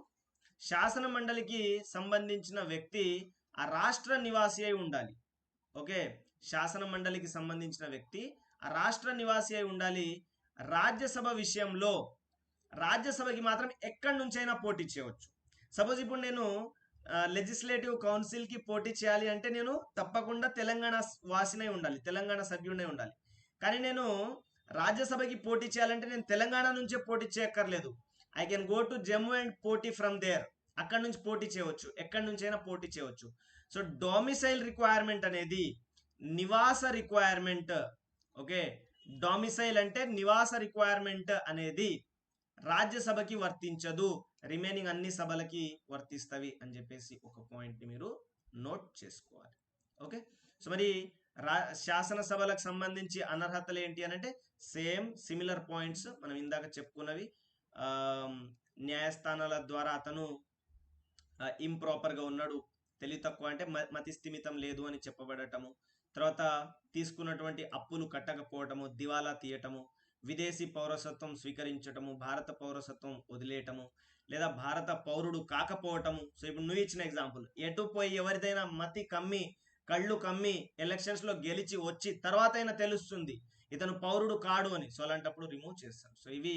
[SPEAKER 1] శాసన మండలికి సంబంధించిన వ్యక్తి ఆ రాష్ట్ర నివాసి అయి ఉండాలి. ఓకే. శాసన మండలికి సంబంధించిన వ్యక్తి ఆ రాష్ట్ర నివాసి అయి ఉండాలి. రాజ్యసభ విషయంలో రాజ్యసభకి మాత్రం ఎక్కడి నుంచైనా పోటీ చేయవచ్చు. సపోజ్ ఇప్పుడు నేను లెజిస్లేటివ్ కౌన్సిల్ కి పోటీ చేయాలి అంటే నేను తప్పకుండా తెలంగాణ వాసినై ఉండాలి, తెలంగాణ సభ్యుడై ఉండాలి. కానీ నేను రాజ్యసభకి పోటీ చేయాలంటే నేను తెలంగాణ నుంచే పోటీ చేయక్కర్లేదు. I can go to Jammu and పోటీ ఫ్రమ్ దేర్. అక్కడ నుంచి పోటీ చేయవచ్చు, ఎక్కడి నుంచైనా పోటీ చేయవచ్చు. సో డొమిసైల్ రిక్వైర్మెంట్ అనేది నివాస రిక్వైర్మెంట్. ఓకే. డొమిసైల్ అంటే నివాస రిక్వైర్మెంట్ అనేది రాజ్యసభకి వర్తించదు, రిమైనింగ్ అన్ని సభలకి వర్తిస్తవి అని చెప్పేసి ఒక పాయింట్ మీరు నోట్ చేసుకోవాలి. ఓకే. సో మరి శాసనసభలకు సంబంధించి అనర్హతలు ఏంటి అని అంటే సేమ్ సిమిలర్ పాయింట్స్ మనం ఇందాక చెప్పుకున్నవి. న్యాయస్థానాల ద్వారా అతను ఇంప్రాపర్గా ఉన్నాడు, తెలివి తక్కువ అంటే మతి స్థిమితం లేదు అని చెప్పబడటము, తర్వాత తీసుకున్నటువంటి అప్పులు కట్టకపోవటము, దివాలా తీయటము, విదేశీ పౌరసత్వం స్వీకరించటము, భారత పౌరసత్వం వదిలేయటము, లేదా భారత పౌరుడు కాకపోవటము. సో ఇప్పుడు నువ్వు ఇచ్చిన ఎగ్జాంపుల్, ఎటు పోయి ఎవరిదైనా మతి కమ్మి కళ్ళు కమ్మి ఎలక్షన్స్ లో గెలిచి వచ్చి తర్వాత అయినా తెలుస్తుంది ఇతను పౌరుడు కాడు అని. సో అలాంటప్పుడు రిమూవ్ చేస్తారు. సో ఇవి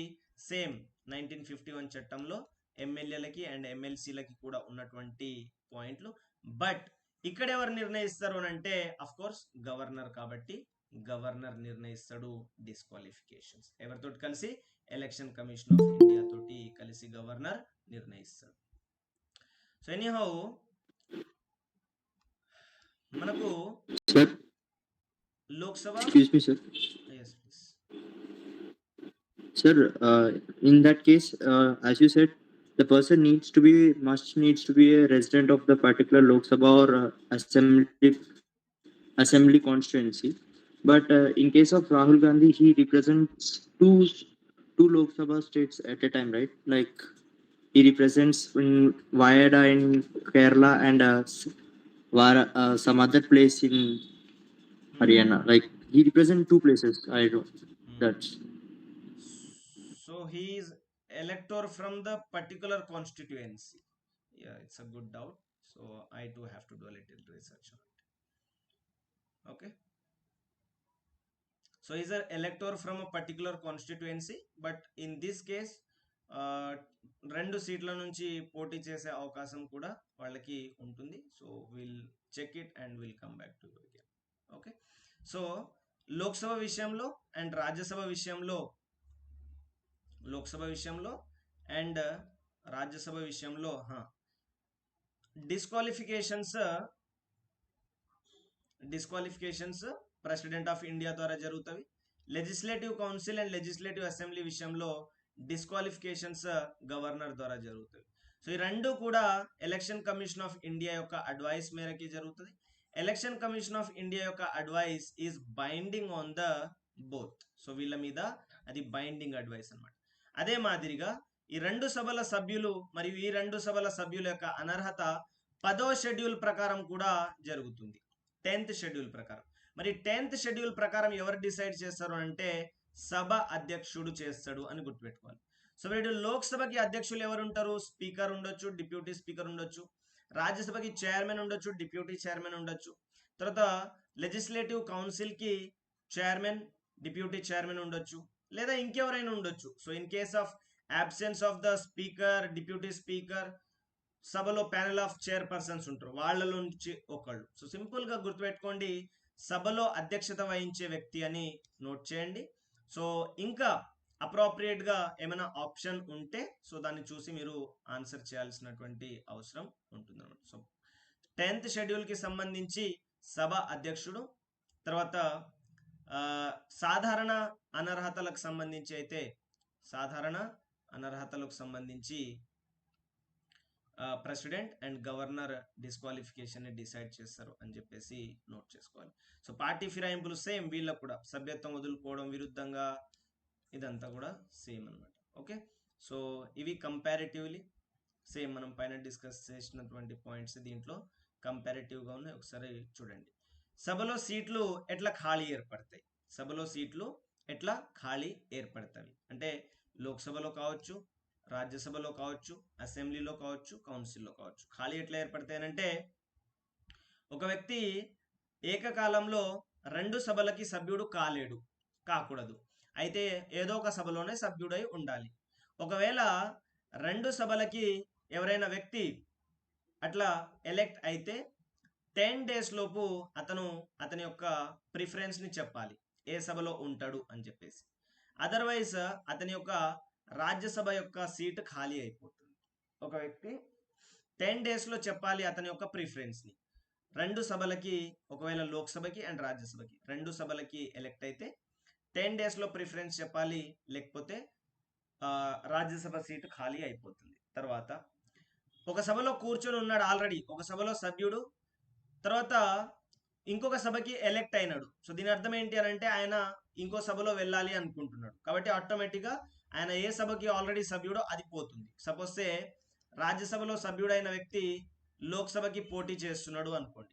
[SPEAKER 1] సేమ్ 1951 చట్టంలో ఎమ్మెల్యేలకి అండ్ ఎమ్మెల్సీలకి కూడా ఉన్నటువంటి పాయింట్లు. బట్ ఇక్కడ ఎవరు నిర్ణయిస్తారు అని అంటే అఫ్ కోర్స్ గవర్నర్ కాబట్టి గవర్నర్ నిర్ణయిస్తాడు డిస్క్వాలిఫికేషన్స్. ఎవరితో కలిసి? ఎలక్షన్ కమిషన్ ఆఫ్ ఇండియా తోటి కలిసి గవర్నర్ నిర్ణయిస్తాడు. సో ఎనీహౌ మనకు
[SPEAKER 3] Sir,
[SPEAKER 1] Lok Sabha.
[SPEAKER 3] excuse me, sir.
[SPEAKER 1] yes please.
[SPEAKER 3] Sir, in that case, as you said, the person needs to be a resident of the particular Lok Sabha or assembly constituency. But in case of Rahul Gandhi, he represents two Lok Sabha states at a time, right? Like he represents in Vayada in Kerala and some other place in Haryana. Like he represents two places. I don't. That's
[SPEAKER 1] So he is elector from the particular constituency. Yeah, it's a good doubt. So I too have to do a little research on it. Okay. So he's an elector from a particular constituency, but in this case, రెండు సీట్ల నుంచి పోటీ చేసే అవకాశం కూడా వాళ్ళకి ఉంటుంది. So will check it and will come back to you again. Okay. So Lok Sabha విషయంలో అండ్ రాజ్యసభ విషయంలో లోక్సభ విషయంలో అండ్ రాజ్యసభ విషయంలో డిస్క్వాలిఫికేషన్స్ ప్రెసిడెంట్ ఆఫ్ ఇండియా ద్వారా జరుగుతాయి. Legislative council and legislative assembly విషయంలో డిస్క్వాలిఫికేషన్స్ గవర్నర్ ద్వారా జరుగుతాయి. సో ఈ రెండు కూడా ఎలక్షన్ కమిషన్ ఆఫ్ ఇండియా యొక్క అడ్వైస్ మేరకి జరుగుతుంది. ఎలక్షన్ కమిషన్ ఆఫ్ ఇండియా యొక్క advice is binding on the both. So వీళ్ళ మీద అది బైండింగ్ అడ్వైస్ అన్నమాట. అదే మాదిరిగా ఈ రెండు సభల సభ్యులు మరియు ఈ రెండు సభల సభ్యుల యొక్క అనర్హత 10వ షెడ్యూల్ ప్రకారం కూడా జరుగుతుంది. 10th షెడ్యూల్ ప్రకారం. మరి 10th షెడ్యూల్ ప్రకారం ఎవరు డిసైడ్ చేస్తారు అంటే సభ అధ్యక్షుడు చేస్తాడు అని గుర్తుపెట్టుకోవాలి. సో వీడు లోక్సభకి అధ్యక్షులు ఎవరు ఉంటారు? స్పీకర్ ఉండొచ్చు, డిప్యూటీ స్పీకర్ ఉండొచ్చు. రాజ్యసభకి చైర్మన్ ఉండొచ్చు, డిప్యూటీ చైర్మన్ ఉండొచ్చు. తర్వాత లెజిస్లేటివ్ కౌన్సిల్ కి చైర్మన్, డిప్యూటీ చైర్మన్ ఉండొచ్చు, లేదా ఇంకెవరైనా ఉండొచ్చు. So in case of absence of the speaker, deputy speaker, సభలో ప్యానెల్ ఆఫ్ చైర్పర్సన్స్ ఉంటారు, వాళ్ళలో నుంచి ఒకళ్ళు. సో సింపుల్ గా గుర్తుపెట్టుకోండి, సభలో అధ్యక్షత వహించే వ్యక్తి అని నోట్ చేయండి. సో ఇంకా అప్రోప్రియేట్ గా ఏమైనా ఆప్షన్ ఉంటే సో దాన్ని చూసి మీరు ఆన్సర్ చేయాల్సినటువంటి అవసరం ఉంటుంది అన్నమాట. సో 10th షెడ్యూల్ కి సంబంధించి సభ అధ్యక్షుడు, తర్వాత సాధారణ అనర్హతలకు సంబంధించి అయితే సాధారణ అనర్హతలకు సంబంధించి ప్రెసిడెంట్ అండ్ గవర్నర్ డిస్క్వాలిఫికేషన్ ని డిసైడ్ చేస్తారు అని చెప్పేసి నోట్ చేసుకోవాలి. సో పార్టీ ఫిరాయింపులు సేమ్, వీళ్ళకు కూడా సభ్యత్వం వదులుకోవడం, విరుద్ధంగా, ఇదంతా కూడా సేమ్ అన్నమాట. ఓకే, సో ఇవి కంపారిటివ్లీ సేమ్ మనం పైన డిస్కస్ చేసినటువంటి పాయింట్స్ దీంట్లో కంపారిటివ్గా ఉన్నాయి. ఒకసారి చూడండి. సభలో సీట్లు ఎట్లా ఖాళీ ఏర్పడతాయి? సభలో సీట్లు ఎట్లా ఖాళీ ఏర్పడతాయి అంటే లోక్సభలో కావచ్చు, రాజ్యసభలో కావచ్చు, అసెంబ్లీలో కావచ్చు, కౌన్సిల్లో కావచ్చు. ఖాళీ ఎట్లా ఏర్పడతాయనంటే ఒక వ్యక్తి ఏకకాలంలో రెండు సభలకి సభ్యుడు కాకూడదు. అయితే ఏదో ఒక సభలోనే సభ్యుడై ఉండాలి. ఒకవేళ రెండు సభలకి ఎవరైనా వ్యక్తి అట్లా ఎలెక్ట్ అయితే 10 days లోపు అతని యొక్క ప్రిఫరెన్స్ ని చెప్పాలి, ఏ సభలో ఉంటాడు అని చెప్పేసి. అదర్వైజ్ అతని యొక్క రాజ్యసభ యొక్క సీట్ ఖాళీ అయిపోతుంది. ఒక వ్యక్తి 10 days లో చెప్పాలి అతని యొక్క ప్రిఫరెన్స్ ని. రెండు సభలకి, ఒకవేళ లోక్సభకి అండ్ రాజ్యసభకి రెండు సభలకి ఎలెక్ట్ అయితే 10 days లో ప్రిఫరెన్స్ చెప్పాలి, లేకపోతే రాజ్యసభ సీటు ఖాళీ అయిపోతుంది. తర్వాత ఒక సభలో కూర్చొని ఉన్నాడు ఆల్రెడీ, ఒక సభలో సభ్యుడు, తర్వాత ఇంకొక సభకి ఎలెక్ట్ అయినాడు. సో దీని అర్థం ఏంటి అని అంటే ఆయన ఇంకో సభలో వెళ్ళాలి అనుకుంటున్నాడు. కాబట్టి ఆటోమేటిక్గా ఆయన ఏ సభకి ఆల్రెడీ సభ్యుడో అది పోతుంది. సపోజ్ రాజ్యసభలో సభ్యుడైన వ్యక్తి లోక్సభకి పోటీ చేస్తున్నాడు అనుకోండి.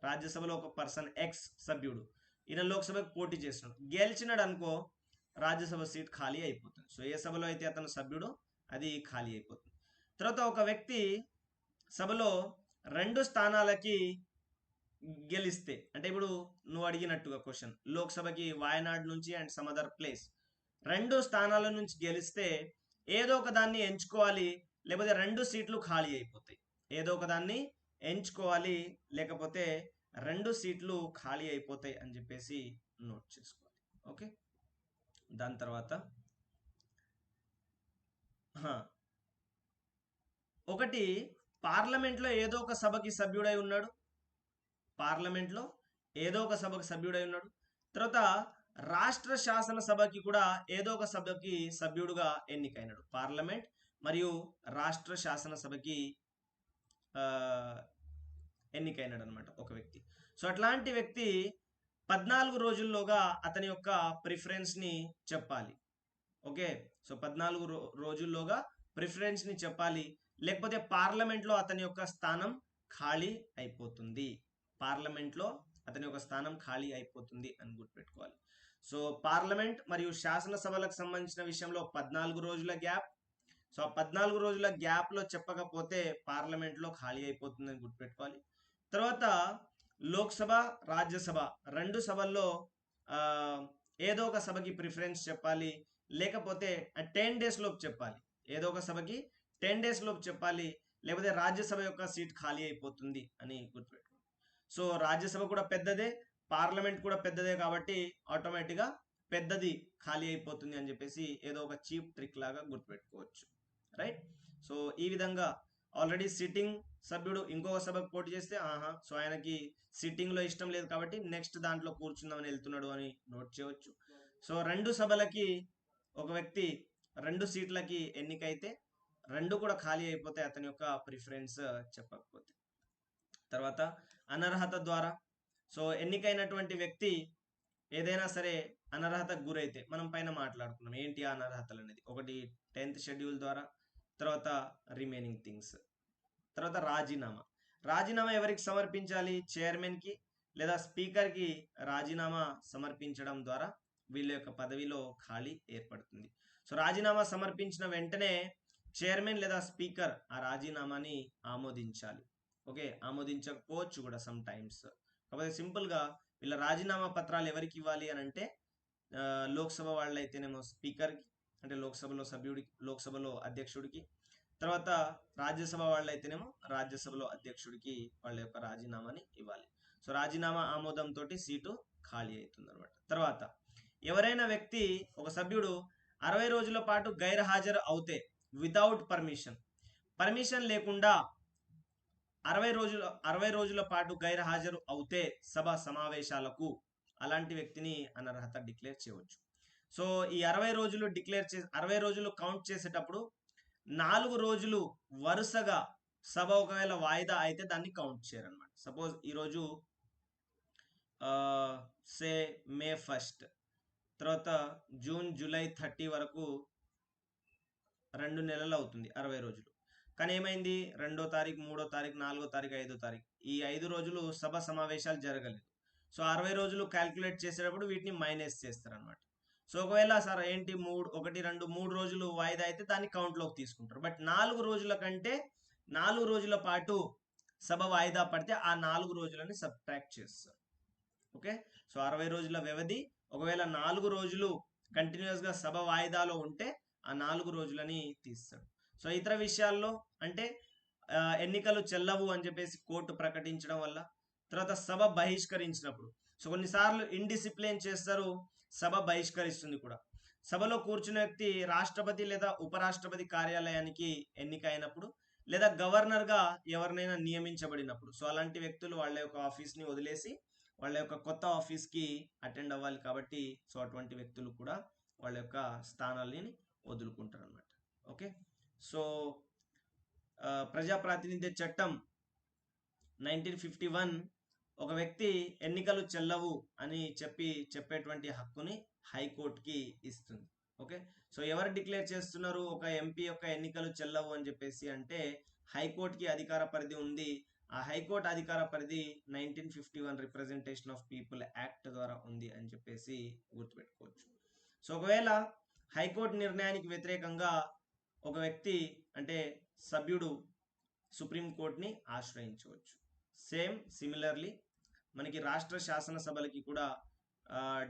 [SPEAKER 1] రాజ్యసభలో ఒక పర్సన్ ఎక్స్ సభ్యుడు, ఈయన లోక్సభకి పోటీ చేస్తున్నాడు, గెలిచినాడు అనుకో, రాజ్యసభ సీట్ ఖాళీ అయిపోతుంది. సో ఏ సభలో అయితే అతను సభ్యుడో అది ఖాళీ అయిపోతుంది. తర్వాత ఒక వ్యక్తి సభలో రెండు స్థానాలకి గెలిస్తే, అంటే ఇప్పుడు నువ్వు అడిగినట్టుగా క్వశ్చన్, లోక్సభకి వాయనాడ్ నుంచి అండ్ సమ్ అదర్ ప్లేస్, రెండు స్థానాల నుంచి గెలిస్తే ఏదో ఒక దాన్ని ఎంచుకోవాలి, లేకపోతే రెండు సీట్లు ఖాళీ అయిపోతాయి. ఏదో ఒక దాన్ని ఎంచుకోవాలి, లేకపోతే రెండు సీట్లు ఖాళీ అయిపోతాయి అని చెప్పేసి నోట్ చేసుకోవాలి. ఓకే, దాని తర్వాత ఒకటి, పార్లమెంట్లో ఏదో ఒక సభకి సభ్యుడై ఉన్నాడు, పార్లమెంట్లో ఏదో ఒక సభకి సభ్యుడై ఉన్నాడు. తర్వాత రాష్ట్ర శాసనసభకి కూడా ఏదో ఒక సభకి సభ్యుడుగా ఎన్నికైనాడు. పార్లమెంట్ మరియు రాష్ట్ర శాసనసభకి ఎన్నికైనాడు అనమాట ఒక వ్యక్తి. సో అట్లాంటి వ్యక్తి 14 రోజుల్లోగా అతని యొక్క ప్రిఫరెన్స్ ని చెప్పాలి. ఓకే, సో 14 రోజుల్లోగా ప్రిఫరెన్స్ ని చెప్పాలి, లేకపోతే పార్లమెంట్లో అతని యొక్క స్థానం ఖాళీ అయిపోతుంది. పార్లమెంట్లో అతని యొక్క స్థానం ఖాళీ అయిపోతుంది అని గుర్తుపెట్టుకోవాలి. సో పార్లమెంట్ మరియు శాసనసభలకు సంబంధించిన విషయంలో 14 రోజుల గ్యాప్. సో ఆ 14 రోజుల గ్యాప్ లో చెప్పకపోతే పార్లమెంట్లో ఖాళీ అయిపోతుంది అని గుర్తుపెట్టుకోవాలి. తర్వాత లోక్సభ, రాజ్యసభ రెండు సభల్లో ఏదో ఒక సభకి ప్రిఫరెన్స్ చెప్పాలి, లేకపోతే 10 days లోపు చెప్పాలి. ఏదో ఒక సభకి 10 days లోపు చెప్పాలి, లేకపోతే రాజ్యసభ యొక్క సీట్ ఖాళీ అయిపోతుంది అని గుర్తుపెట్టుకోండి. సో రాజ్యసభ కూడా పెద్దదే, పార్లమెంట్ కూడా పెద్దదే, కాబట్టి ఆటోమేటిక్గా పెద్దది ఖాళీ అయిపోతుంది అని చెప్పేసి ఏదో ఒక చీప్ ట్రిక్ లాగా గుర్తుపెట్టుకోవచ్చు, రైట్. సో ఈ విధంగా ఆల్రెడీ సిట్టింగ్ సభ్యుడు ఇంకొక సభకు పోటీ చేస్తే సో ఆయనకి సిట్టింగ్ లో ఇష్టం లేదు కాబట్టి నెక్స్ట్ దాంట్లో కూర్చుందామని వెళ్తున్నాడు అని నోట్ చేయవచ్చు. సో 2 సభలకి ఒక వ్యక్తి 2 సీట్లకి ఎన్నికైతే 2 కూడా ఖాళీ అయిపోతే అతని యొక్క ప్రిఫరెన్స్ చెప్పకపోతే. తర్వాత అనర్హత ద్వారా, సో ఎన్నికైనటువంటి వ్యక్తి ఏదైనా సరే అనర్హతకు గురైతే మనం పైన మాట్లాడుకున్నాం ఏంటి ఆ అనర్హతలు అనేది. ఒకటి 10th షెడ్యూల్ ద్వారా, తర్వాత రిమైనింగ్ థింగ్స్, తర్వాత రాజీనామా ఎవరికి సమర్పించాలి? చైర్మన్ కి లేదా స్పీకర్ కి రాజీనామా సమర్పించడం ద్వారా వీళ్ళ యొక్క పదవిలో ఖాళీ ఏర్పడుతుంది. సో రాజీనామా సమర్పించిన వెంటనే చైర్మన్ లేదా స్పీకర్ ఆ రాజీనామాని ఆమోదించాలి. ఓకే, ఆమోదించకపోవచ్చు కూడా సమ్ టైమ్స్. కాకపోతే సింపుల్ గా వీళ్ళ రాజీనామా పత్రాలు ఎవరికి ఇవ్వాలి అని అంటే లోక్సభ వాళ్ళైతేనేమో స్పీకర్కి, అంటే లోక్సభలో అధ్యక్షుడికి, తర్వాత రాజ్యసభ వాళ్ళైతేనేమో రాజ్యసభలో అధ్యక్షుడికి వాళ్ళ యొక్క రాజీనామాని ఇవ్వాలి. సో రాజీనామా ఆమోదంతో సీటు ఖాళీ అవుతుంది అనమాట. తర్వాత ఎవరైనా వ్యక్తి, ఒక సభ్యుడు 60 రోజుల పాటు గైర్హాజరు అవుతే, వితౌట్ పర్మిషన్ లేకుండా 60 రోజుల పాటు గైర్హాజరు అవుతే సభ సమావేశాలకు, అలాంటి వ్యక్తిని అనర్హత డిక్లేర్ చేయవచ్చు. సో ఈ 60 రోజులు కౌంట్ చేసేటప్పుడు 4 రోజులు వరుసగా సభ ఒకవేళ వాయిదా అయితే దాన్ని కౌంట్ చేయరు అనమాట. సపోజ్ ఈరోజు మే 1, తర్వాత జూన్ జూలై 30 వరకు 2 నెలలు అవుతుంది 60 రోజులు. కానీ ఏమైంది, 2వ తారీఖు, 3వ తారీఖు, 4వ తారీఖు, 5వ తారీఖు, ఈ 5 రోజులు సభ సమావేశాలు జరగలేదు. సో 60 రోజులు క్యాల్కులేట్ చేసేటప్పుడు వీటిని మైనస్ చేస్తారనమాట. సో ఒకవేళ సార్ ఏంటి 3 రోజులు వాయిదా అయితే దాన్ని కౌంట్లోకి తీసుకుంటారు. బట్ 4 రోజుల కంటే 4 రోజుల పాటు సభ వాయిదా పడితే ఆ 4 రోజులని సబ్ట్రాక్ట్ చేస్తారు. ఓకే, సో 60 రోజుల వ్యవధి, ఒకవేళ 4 రోజులు కంటిన్యూస్ గా సభ వాయిదాలో ఉంటే ఆ 4 రోజులని తీస్తాడు. సో ఇతర విషయాల్లో అంటే ఎన్నికలు చెల్లవు అని చెప్పేసి కోర్టు ప్రకటించడం వల్ల, తర్వాత సభ బహిష్కరించినప్పుడు, సో కొన్నిసార్లు ఇండిసిప్లిన్ చేస్తారు, సభ బహిష్కరిస్తుంది కూడా. సభలో కూర్చున్న వ్యక్తి రాష్ట్రపతి లేదా ఉపరాష్ట్రపతి కార్యాలయానికి ఎన్నిక అయినప్పుడు, లేదా గవర్నర్ గా ఎవరినైనా నియమించబడినప్పుడు, సో అలాంటి వ్యక్తులు వాళ్ళ యొక్క ఆఫీస్ ని వదిలేసి వాళ్ళ యొక్క కొత్త ఆఫీస్ కి అటెండ్ అవ్వాలి. కాబట్టి సో అటువంటి వ్యక్తులు కూడా వాళ్ళ యొక్క స్థానాలని వదులుకుంటారు అనమాట. ఓకే, సో ప్రజాప్రాతినిధ్య చట్టం 1951 ఒక వ్యక్తి ఎన్నికలు చెల్లవు అని చెప్పేటువంటి హక్కుని హైకోర్టుకి ఇస్తుంది. ఓకే, సో ఎవరు డిక్లేర్ చేస్తున్నారు ఒక ఎంపీ యొక్క ఎన్నికలు చెల్లవు అని చెప్పేసి అంటే హైకోర్టుకి అధికార పరిధి ఉంది. ఆ హైకోర్టు అధికార పరిధి 1951 రిప్రజెంటేషన్ ఆఫ్ పీపుల్ యాక్ట్ ద్వారా ఉంది అని చెప్పేసి గుర్తుపెట్టుకోవచ్చు. సో ఒకవేళ హైకోర్టు నిర్ణయానికి వ్యతిరేకంగా ఒక వ్యక్తి అంటే సభ్యుడు సుప్రీంకోర్టుని ఆశ్రయించవచ్చు. సిమిలర్లీ మనకి రాష్ట్ర శాసనసభలకి కూడా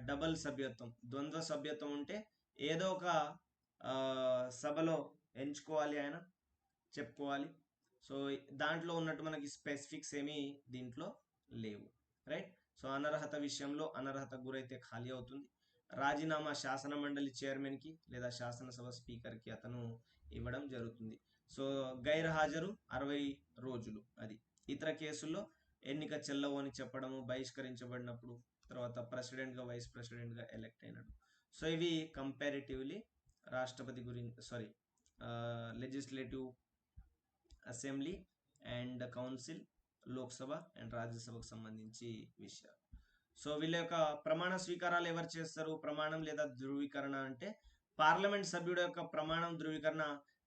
[SPEAKER 1] డబల్ సభ్యత్వం, ద్వంద్వ సభ్యత్వం ఉంటే ఏదో ఒక సభలో ఎంచుకోవాలి, ఆయన చెప్పుకోవాలి. సో దాంట్లో ఉన్నట్టు మనకి స్పెసిఫిక్స్ ఏమీ దీంట్లో లేవు, రైట్. సో అనర్హత విషయంలో అనర్హత గురైతే ఖాళీ అవుతుంది. రాజీనామా శాసన మండలి చైర్మన్ కి లేదా శాసనసభ స్పీకర్ కి అతను ఇవ్వడం జరుగుతుంది. సో గైర్హాజరు 60 రోజులు అది. ఇతర కేసుల్లో ఎన్నిక చెల్లవు అని చెప్పడము, బహిష్కరించబడినప్పుడు, తర్వాత ప్రెసిడెంట్ గా వైస్ ప్రెసిడెంట్ గా ఎలక్ట్ అయినట్టు. సో ఇవి కంపారిటివ్లీ రాష్ట్రపతి గురించి legislative assembly and council, Lok Sabha and రాజ్యసభకు సంబంధించి విషయాలు. సో వీళ్ళ యొక్క ప్రమాణ స్వీకారాలు ఎవరు చేస్తారు? ప్రమాణం లేదా ధృవీకరణ అంటే పార్లమెంట్ సభ్యుడు యొక్క ప్రమాణం ధృవీకరణ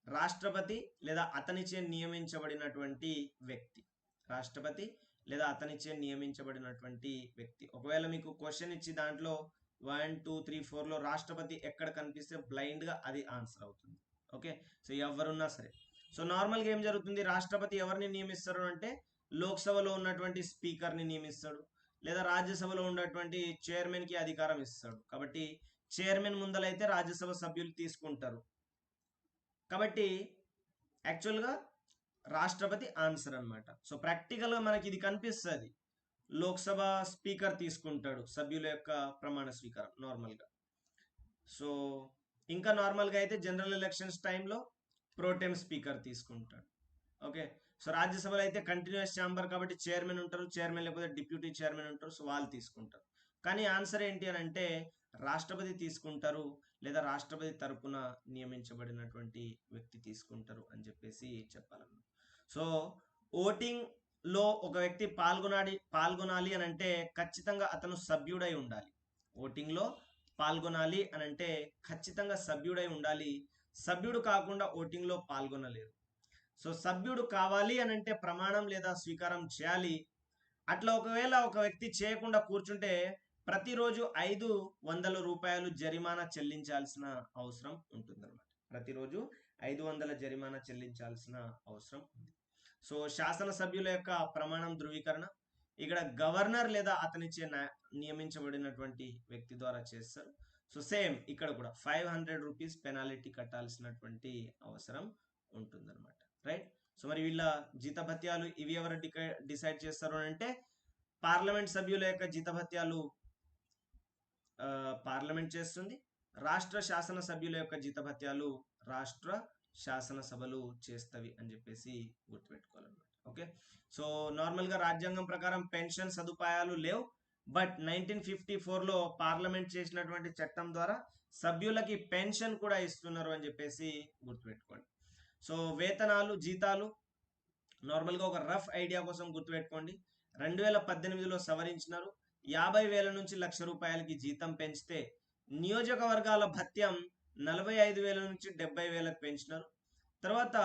[SPEAKER 1] రాష్ట్రపతి లేదా అతనిచే నియమించబడినటువంటి వ్యక్తి. రాష్ట్రపతి లేదా అతనిచే నియమించబడినటువంటి వ్యక్తి. ఒకవేళ మీకు క్వశ్చన్ ఇచ్చి దాంట్లో 1, 2, 3, 4లో రాష్ట్రపతి ఎక్కడ కనిపిస్తే బ్లైండ్ గా అది ఆన్సర్ అవుతుంది. ఓకే, సో ఎవరున్నా సరే. సో నార్మల్గా ఏం జరుగుతుంది, రాష్ట్రపతి ఎవరిని నియమిస్తారు అంటే లోక్సభలో ఉన్నటువంటి స్పీకర్ని నియమిస్తాడు, లేదా రాజ్యసభలో ఉన్నటువంటి చైర్మన్ కి అధికారం ఇస్తాడు. కాబట్టి చైర్మన్ ముందలైతే రాజ్యసభ సభ్యులు తీసుకుంటారు. కాబట్టి యాక్చువల్గా రాష్ట్రపతి ఆన్సర్ అనమాట. సో ప్రాక్టికల్గా మనకి ఇది కనిపిస్తుంది, లోక్సభ స్పీకర్ తీసుకుంటాడు సభ్యుల యొక్క ప్రమాణ స్వీకారం నార్మల్గా. సో ఇంకా నార్మల్గా అయితే జనరల్ ఎలక్షన్స్ టైంలో ప్రోటెమ్ స్పీకర్ తీసుకుంటాడు. ఓకే, సో రాజ్యసభలో అయితే కంటిన్యూస్ ఛాంబర్ కాబట్టి చైర్మన్ ఉంటారు, చైర్మన్ లేకపోతే డిప్యూటీ చైర్మన్ ఉంటారు, సో వాళ్ళు తీసుకుంటారు. కానీ ఆన్సర్ ఏంటి అని అంటే రాష్ట్రపతి తీసుకుంటారు, లేదా రాష్ట్రపతి తరపున నియమించబడినటువంటి వ్యక్తి తీసుకుంటారు అని చెప్పేసి చెప్పాలన్నమాట. సో ఓటింగ్ లో ఒక వ్యక్తి పాల్గొనాలి అని అంటే ఖచ్చితంగా అతను సభ్యుడై ఉండాలి. ఓటింగ్ లో పాల్గొనాలి అని అంటే ఖచ్చితంగా సభ్యుడై ఉండాలి. సభ్యుడు కాకుండా ఓటింగ్ లో పాల్గొనలేరు. సో సభ్యుడు కావాలి అని అంటే ప్రమాణం లేదా స్వీకారం చేయాలి. అట్లా ఒకవేళ ఒక వ్యక్తి చేయకుండా కూర్చుంటే ప్రతిరోజు 500 రూపాయలు జరిమానా చెల్లించాల్సిన అవసరం ఉంటుందన్నమాట. ప్రతిరోజు 500 జరిమానా చెల్లించాల్సిన అవసరం ఉంది. సో శాసనసభ్యుల యొక్క ప్రమాణం ధృవీకరణ ఇక్కడ గవర్నర్ లేదా అతనిచే నియమించబడినటువంటి వ్యక్తి ద్వారా చేస్తారు. సో సేమ్ ఇక్కడ కూడా 500 రూపీస్ పెనాల్టీ కట్టాల్సినటువంటి అవసరం ఉంటుందన్నమాట. రైట్. సో మరి వీళ్ళ జీతభత్యాలు ఇవి ఎవరు డిసైడ్ చేస్తారు అంటే పార్లమెంట్ సభ్యుల యొక్క జీతభత్యాలు పార్లమెంట్ చేస్తుంది. రాష్ట్ర శాసన సభ్యుల యొక్క జీతభత్యాలు రాష్ట్ర శాసనసభలు చేస్తవి అని చెప్పేసి గుర్తుపెట్టుకోవాలన్నమాట. ఓకే, సో నార్మల్గా రాజ్యాంగం ప్రకారం పెన్షన్ సదుపాయాలు లేవు. బట్ 1954లో పార్లమెంట్ చేసినటువంటి చట్టం ద్వారా సభ్యులకి పెన్షన్ కూడా ఇస్తున్నారు అని చెప్పేసి గుర్తుపెట్టుకోండి. సో వేతనాలు జీతాలు నార్మల్గా ఒక రఫ్ ఐడియా కోసం గుర్తుపెట్టుకోండి. 2018లో సవరించినారు. 50,000 నుంచి 1,00,000 రూపాయలకి జీతం పెంచితే నియోజకవర్గాల భత్యం 45,000 నుంచి 70,000కి పెంచినారు. తర్వాత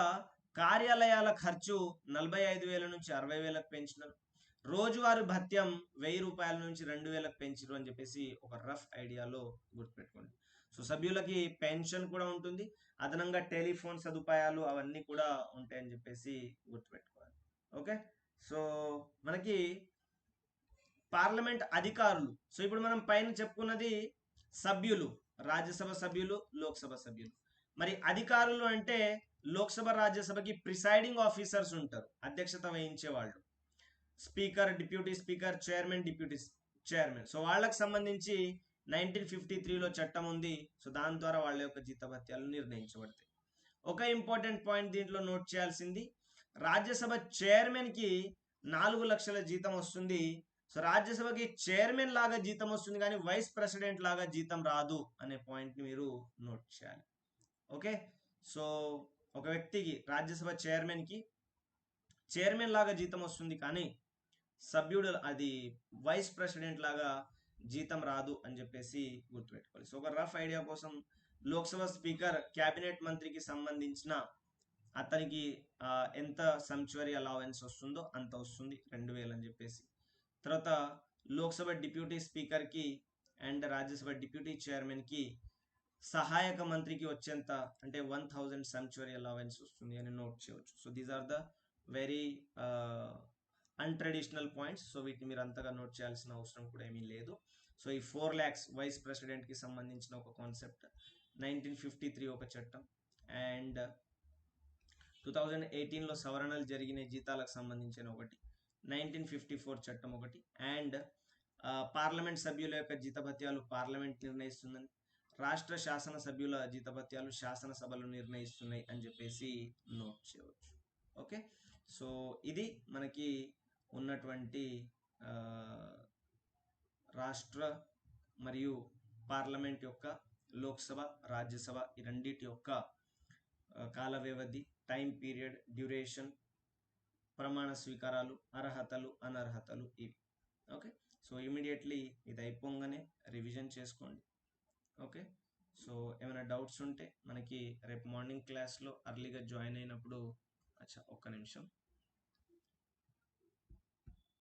[SPEAKER 1] కార్యాలయాల ఖర్చు 45,000 నుంచి 60,000కి పెంచినారు. రోజువారీ భత్యం 1,000 రూపాయల నుంచి 2,000కి పెంచారు అని చెప్పేసి ఒక రఫ్ ఐడియాలో గుర్తుపెట్టుకోండి. సో సభ్యులకి పెన్షన్ కూడా ఉంటుంది, అదనంగా టెలిఫోన్ సదుపాయాలు అవన్నీ కూడా ఉంటాయని చెప్పేసి గుర్తుపెట్టుకోవాలి. ఓకే, సో మనకి పార్లమెంట్ అధికారులు. సో ఇప్పుడు మనం పైన చెప్పుకున్నది సభ్యులు, రాజ్యసభ సభ్యులు, లోక్సభ సభ్యులు. మరి అధికారులు అంటే లోక్సభ రాజ్యసభకి ప్రిసైడింగ్ ఆఫీసర్స్ ఉంటారు, అధ్యక్షత వహించే వాళ్ళు. Speaker, deputy speaker, chairman, deputy chairman. So వాళ్ళకి సంబంధించి 1953లో చట్టం ఉంది. సో దాని ద్వారా వాళ్ళ యొక్క జీతభత్యాలు నిర్ణయించబడతాయి. ఒక ఇంపార్టెంట్ పాయింట్ దీంట్లో నోట్ చేయాల్సింది, రాజ్యసభ చైర్మన్ కి 4 లక్షల జీతం వస్తుంది. సో రాజ్యసభకి చైర్మన్ లాగా జీతం వస్తుంది కానీ వైస్ ప్రెసిడెంట్ లాగా జీతం రాదు అనే పాయింట్ ని మీరు నోట్ చేయాలి. ఓకే, సో ఒక వ్యక్తికి రాజ్యసభ చైర్మన్ లాగా జీతం వస్తుంది కానీ సభ్యుడు అది వైస్ ప్రెసిడెంట్ లాగా జీతం రాదు అని చెప్పేసి గుర్తుపెట్టుకోవాలి. సో ఒక రఫ్ ఐడియా కోసం లోక్సభ స్పీకర్ క్యాబినెట్ మంత్రికి సంబంధించిన అతనికి ఎంత సంచువరీ అలవెన్స్ వస్తుందో అంత వస్తుంది, 2,000 అని చెప్పేసి. తర్వాత లోక్సభ డిప్యూటీ స్పీకర్కి అండ్ రాజ్యసభ డిప్యూటీ చైర్మన్కి సహాయక మంత్రికి వచ్చేంత అంటే 1,000 సంచువరీ అలవెన్స్ వస్తుంది అని నోట్ చేయవచ్చు. So these are the very untraditional points. So వీటిని మీరు అంతగా నోట్ చేయాల్సిన అవసరం కూడా ఏమీ లేదు. సో ఈ 4 lakhs వైస్ ప్రెసిడెంట్కి సంబంధించిన ఒక కాన్సెప్ట్, 1953 ఒక చట్టం, అండ్ 2018లో సవరణలు జరిగిన జీతాలకు సంబంధించిన ఒకటి, 1954 చట్టం ఒకటి, అండ్ పార్లమెంట్ సభ్యుల యొక్క జీతభత్యాలు పార్లమెంట్ నిర్ణయిస్తుందని, రాష్ట్ర శాసన సభ్యుల జీతభత్యాలు శాసనసభలు నిర్ణయిస్తున్నాయి అని చెప్పేసి నోట్ చేయవచ్చు. ఓకే, సో ఇది మనకి ఉన్నటువంటి రాష్ట్ర మరియు పార్లమెంట్ యొక్క, లోక్సభ రాజ్యసభ ఈ రెండింటి యొక్క కాల వ్యవధి, టైం పీరియడ్, డ్యూరేషన్, ప్రమాణ స్వీకారాలు, అర్హతలు, అనర్హతలు ఇవి. ఓకే, సో ఇమీడియట్లీ ఇది అయిపోగానే రివిజన్ చేసుకోండి. ఓకే, సో ఏమైనా డౌట్స్ ఉంటే మనకి రేపు మార్నింగ్ క్లాస్లో అర్లీగా జాయిన్ అయినప్పుడు ఒక్క నిమిషం